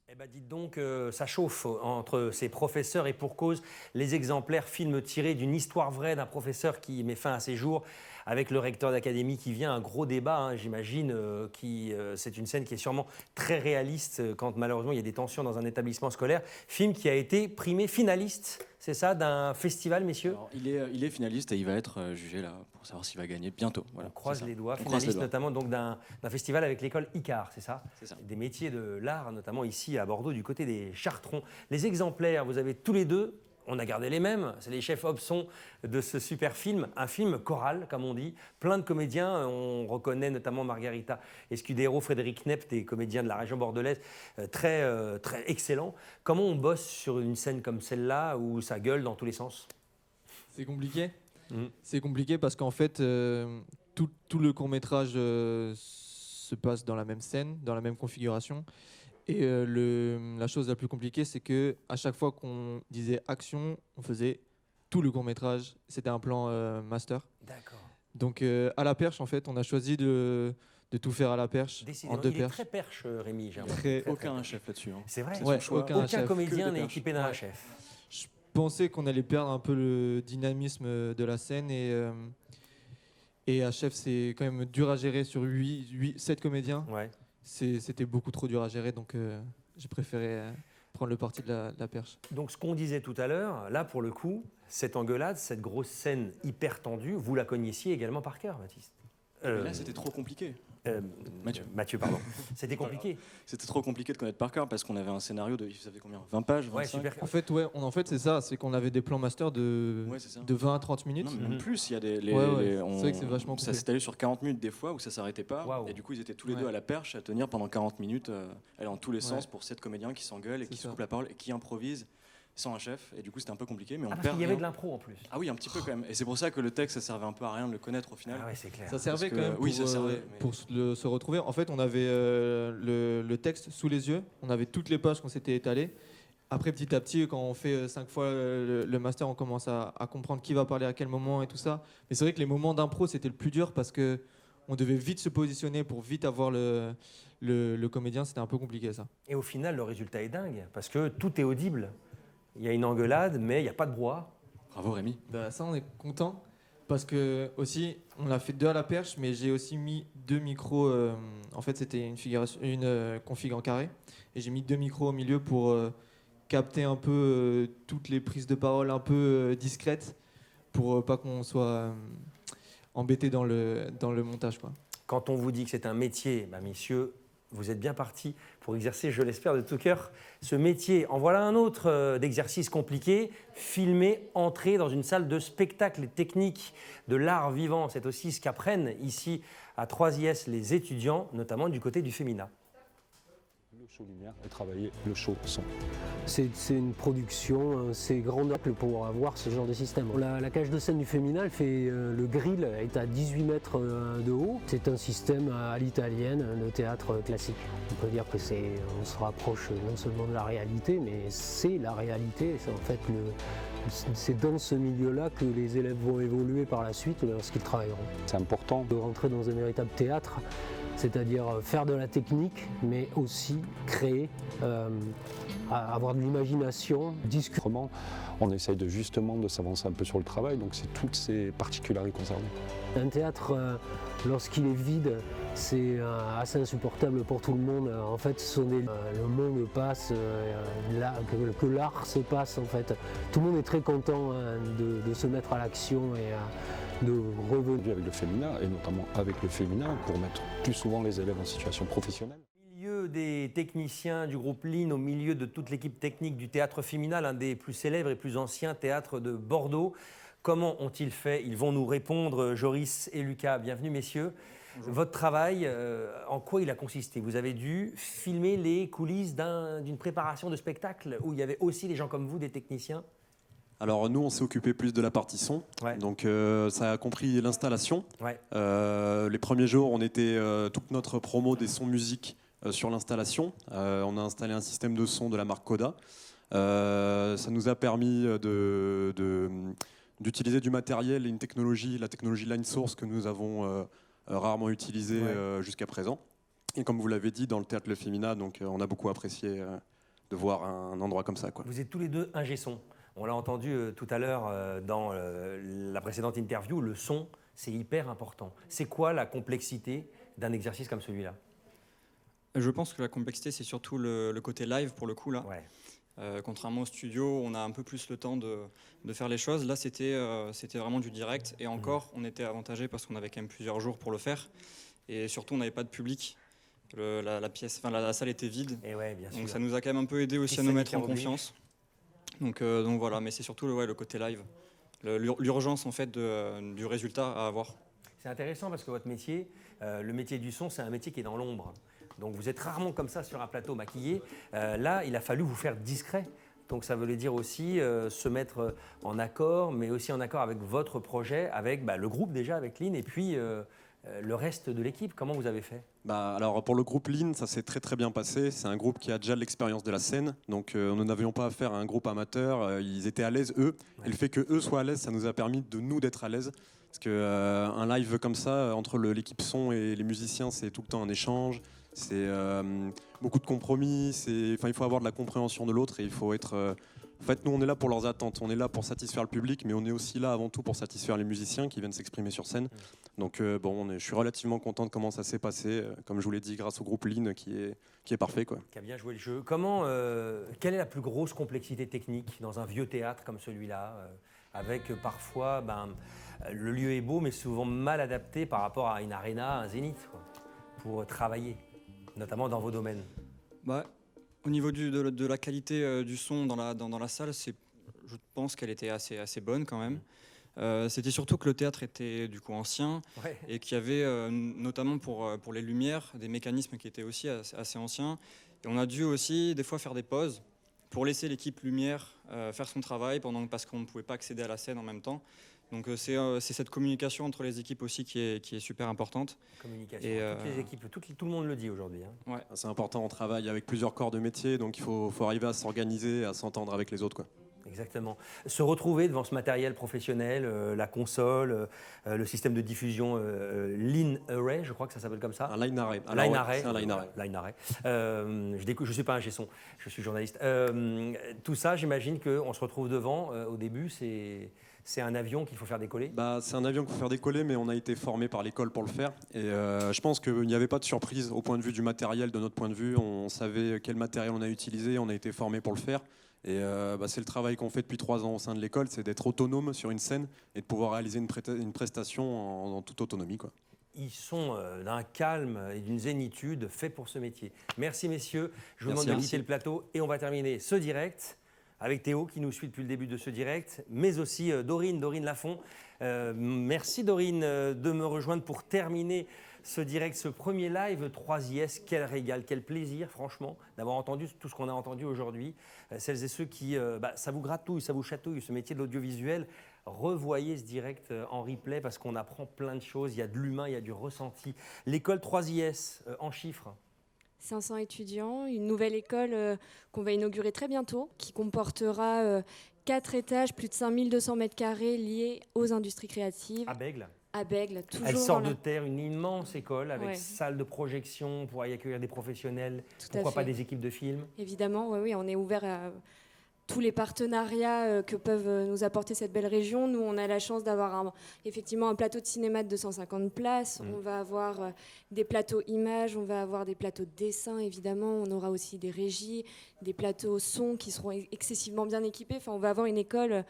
Eh ben, dites donc, ça chauffe entre ces professeurs et pour cause. Les exemplaires, films tirés d'une histoire vraie d'un professeur qui met fin à ses jours avec le recteur d'académie qui vient. Un gros débat, hein, j'imagine, c'est une scène qui est sûrement très réaliste quand malheureusement il y a des tensions dans un établissement scolaire. Film qui a été primé finaliste, c'est ça, d'un festival, messieurs? Alors, il est finaliste et il va être jugé là pour savoir s'il va gagner bientôt. Voilà, on croise les doigts. On Finaliste croise les doigts. notamment donc d'un festival avec l'école ICAR, c'est ça? C'est ça. Des métiers de l'art, notamment ici à Bordeaux, du côté des Chartrons. Les exemplaires, vous avez tous les deux. On a gardé les mêmes, c'est les chefs-op son de ce super film, un film choral, comme on dit, plein de comédiens, on reconnaît notamment Margarita Escudero, Frédéric Knepp, des comédiens de la région bordelaise, très excellents. Comment on bosse sur une scène comme celle-là, où ça gueule dans tous les sens? C'est compliqué. C'est compliqué parce qu'en fait, tout le court-métrage se passe dans la même scène, dans la même configuration. Et la chose la plus compliquée, c'est que à chaque fois qu'on disait action, on faisait tout le court-métrage. C'était un plan master. D'accord. Donc à la perche, en fait, on a choisi de tout faire à la perche, Décidément, en deux il est perches. très perche, Rémi. Aucun chef là-dessus. Hein. C'est vrai. Ouais, aucun chef. comédien n'est équipé d'un chef. Je pensais qu'on allait perdre un peu le dynamisme de la scène et à chef, c'est quand même dur à gérer sur 7 comédiens. Ouais. C'était beaucoup trop dur à gérer, donc j'ai préféré prendre le parti de la perche. Donc ce qu'on disait tout à l'heure, là pour le coup, cette engueulade, cette grosse scène hyper tendue, vous la connaissiez également par cœur, Baptiste. Mais là, c'était trop compliqué. Mathieu, pardon. C'était compliqué. C'était trop compliqué de connaître par cœur parce qu'on avait un scénario de, ça fait combien, 20 pages, 25 Ouais, super. En fait, c'est ça, c'est qu'on avait des plans master de 20 à 30 minutes. Non, mais même plus, il y a des... c'est vrai que c'est vachement ça coupé. s'étalait sur 40 minutes des fois où ça s'arrêtait pas. Waouh. Et du coup, ils étaient tous les deux à la perche à tenir pendant 40 minutes, aller dans tous les sens pour 7 comédiens qui s'engueulent et qui se coupent la parole et qui improvisent sans un chef. Et du coup, c'était un peu compliqué. Mais on parce perd qu'il y avait rien. de l'impro en plus. Ah oui, un petit peu quand même. Et c'est pour ça que le texte, ça servait un peu à rien de le connaître au final. Ah ouais, c'est clair. Ça servait Parce que- quand même pour, oui, ça servait, mais- pour se retrouver. En fait, on avait le texte sous les yeux, on avait toutes les pages qu'on s'était étalées. Après, petit à petit, quand on fait 5 fois le master, on commence à comprendre qui va parler à quel moment et tout ça. Mais c'est vrai que les moments d'impro, c'était le plus dur parce que on devait vite se positionner pour vite avoir le comédien. C'était un peu compliqué, ça. Et au final, le résultat est dingue, parce que tout est audible. Il y a une engueulade, mais il n'y a pas de brouhaha. Bravo Rémi. Bah, ça, on est content. Parce que aussi, on a fait 2 à la perche, mais j'ai aussi mis 2 micros. En fait, c'était une config en carré. Et j'ai mis 2 micros au milieu pour capter un peu toutes les prises de parole un peu discrètes, pour pas qu'on soit embêté dans le montage, quoi. Quand on vous dit que c'est un métier, bah, messieurs, Vous êtes bien parti pour exercer, je l'espère de tout cœur, ce métier. En voilà un autre d'exercice compliqué, filmer, entrer dans une salle de spectacle. Les techniques de l'art vivant, c'est aussi ce qu'apprennent ici à 3IS les étudiants, notamment du côté du féminin. Le show lumière et travailler le show son. C'est une production, c'est grandeur pour avoir ce genre de système. La cage de scène du féminin, le grill est à 18 mètres de haut. C'est un système à l'italienne de théâtre classique. On peut dire que on se rapproche non seulement de la réalité, mais c'est la réalité. C'est en fait c'est dans ce milieu-là que les élèves vont évoluer par la suite lorsqu'ils travailleront. C'est important de rentrer dans un véritable théâtre, c'est-à-dire faire de la technique, mais aussi créer, avoir de l'imagination, discuter. On essaye justement de s'avancer un peu sur le travail, donc c'est toutes ces particularités concernées. Un théâtre, lorsqu'il est vide, c'est assez insupportable pour tout le monde. En fait, le monde passe, que l'art se passe en fait. Tout le monde est très content de se mettre à l'action et de revenir avec le féminin, et notamment avec le féminin, pour mettre plus souvent les élèves en situation professionnelle. Au milieu des techniciens du groupe Line, au milieu de toute l'équipe technique du théâtre féminin, l'un des plus célèbres et plus anciens théâtres de Bordeaux. Comment ont-ils fait? Ils vont nous répondre, Joris et Lucas. Bienvenue, messieurs. Bonjour. Votre travail, en quoi il a consisté? Vous avez dû filmer les coulisses d'une préparation de spectacle où il y avait aussi des gens comme vous, des techniciens? Alors nous, on s'est occupé plus de la partie son, donc ça a compris l'installation. Les premiers jours, on était toute notre promo des sons musique sur l'installation. On a installé un système de son de la marque Coda. Ça nous a permis d'utiliser du matériel et une technologie, la technologie Line Source que nous avons rarement utilisée jusqu'à présent. Et comme vous l'avez dit, dans le théâtre Le Féminin, donc on a beaucoup apprécié de voir un endroit comme ça, quoi. Vous êtes tous les deux ingé son. On l'a entendu tout à l'heure dans la précédente interview, le son, c'est hyper important. C'est quoi la complexité d'un exercice comme celui-là? Je pense que la complexité, c'est surtout le côté live pour le coup, là. Contrairement au studio, on a un peu plus le temps de faire les choses. Là, c'était vraiment du direct. Et encore, on était avantagé parce qu'on avait quand même plusieurs jours pour le faire. Et surtout, on n'avait pas de public. La salle était vide. Et ouais, bien sûr. Donc ça nous a quand même un peu aidé aussi à nous mettre en confiance. Donc voilà, mais c'est surtout le côté live. L'urgence en fait du résultat à avoir. C'est intéressant parce que votre métier, le métier du son, c'est un métier qui est dans l'ombre. Donc vous êtes rarement comme ça sur un plateau maquillé. Là, il a fallu vous faire discret. Donc ça veut dire aussi se mettre en accord, mais aussi en accord avec votre projet, avec le groupe déjà, avec Line, et puis le reste de l'équipe. Comment vous avez fait? Alors pour le groupe Line, ça s'est très très bien passé. C'est un groupe qui a déjà de l'expérience de la scène. Donc nous n'avions pas affaire à un groupe amateur. Ils étaient à l'aise eux. Et le fait qu'eux soient à l'aise, ça nous a permis de nous d'être à l'aise. Parce qu'un live comme ça, entre l'équipe son et les musiciens, c'est tout le temps un échange. C'est beaucoup de compromis. Il faut avoir de la compréhension de l'autre et il faut être... En fait, nous, on est là pour leurs attentes. On est là pour satisfaire le public, mais on est aussi là avant tout pour satisfaire les musiciens qui viennent s'exprimer sur scène. Donc, je suis relativement content de comment ça s'est passé. Comme je vous l'ai dit, grâce au groupe Line qui est parfait, quoi. Qui a bien joué le jeu. Quelle est la plus grosse complexité technique dans un vieux théâtre comme celui-là, avec parfois, le lieu est beau, mais souvent mal adapté par rapport à une arena, un zénith, quoi, pour travailler, notamment dans vos domaines? Au niveau de la qualité du son dans la salle, je pense qu'elle était assez bonne quand même. C'était surtout que le théâtre était du coup ancien et qu'il y avait notamment pour les lumières des mécanismes qui étaient aussi assez anciens. Et on a dû aussi des fois faire des pauses pour laisser l'équipe lumière faire son travail parce qu'on ne pouvait pas accéder à la scène en même temps. Donc c'est cette communication entre les équipes aussi qui est super importante. Communication, toutes les équipes, tout le monde le dit aujourd'hui. Hein. Ouais. C'est important, on travaille avec plusieurs corps de métier, donc il faut arriver à s'organiser, à s'entendre avec les autres, quoi. Exactement. Se retrouver devant ce matériel professionnel, la console, le système de diffusion Line Array, je crois que ça s'appelle comme ça. Un Line Array. C'est un Line Array. Line Array. Je ne suis pas un G-son, je suis journaliste. Tout ça, j'imagine qu'on se retrouve devant. Au début, c'est un avion qu'il faut faire décoller? C'est un avion qu'il faut faire décoller, mais on a été formé par l'école pour le faire. Et je pense qu'il n'y avait pas de surprise au point de vue du matériel, de notre point de vue. On savait quel matériel on a utilisé, on a été formé pour le faire. Et c'est le travail qu'on fait depuis 3 ans au sein de l'école, c'est d'être autonome sur une scène et de pouvoir réaliser une prestation en toute autonomie, quoi. ils sont d'un calme et d'une zénitude faits pour ce métier. Merci messieurs, je vous demande de quitter le plateau et on va terminer ce direct avec Théo qui nous suit depuis le début de ce direct, mais aussi Dorine Lafont. Merci Dorine de me rejoindre pour terminer ce direct, ce premier live 3IS. Quel régal, quel plaisir franchement d'avoir entendu tout ce qu'on a entendu aujourd'hui. Celles et ceux qui, ça vous gratouille, ça vous chatouille, ce métier de l'audiovisuel. Revoyez ce direct en replay parce qu'on apprend plein de choses, il y a de l'humain, il y a du ressenti. L'école 3IS, en chiffres 500 étudiants, une nouvelle école qu'on va inaugurer très bientôt, qui comportera 4 étages, plus de 5200 mètres carrés liés aux industries créatives. À Bègles. À Bègles, toujours. Elle sort de terre, une immense école avec salle de projection pour y accueillir des professionnels, pourquoi pas des équipes de films. Évidemment, oui, on est ouvert à tous les partenariats que peuvent nous apporter cette belle région. Nous, on a la chance d'avoir effectivement un plateau de cinéma de 250 places. On va avoir des plateaux images, on va avoir des plateaux de dessin, évidemment. On aura aussi des régies, des plateaux son qui seront excessivement bien équipés. Enfin, on va avoir une école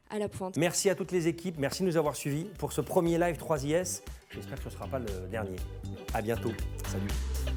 à la pointe. Merci à toutes les équipes, merci de nous avoir suivis pour ce premier live 3IS. J'espère que ce ne sera pas le dernier. À bientôt. Salut.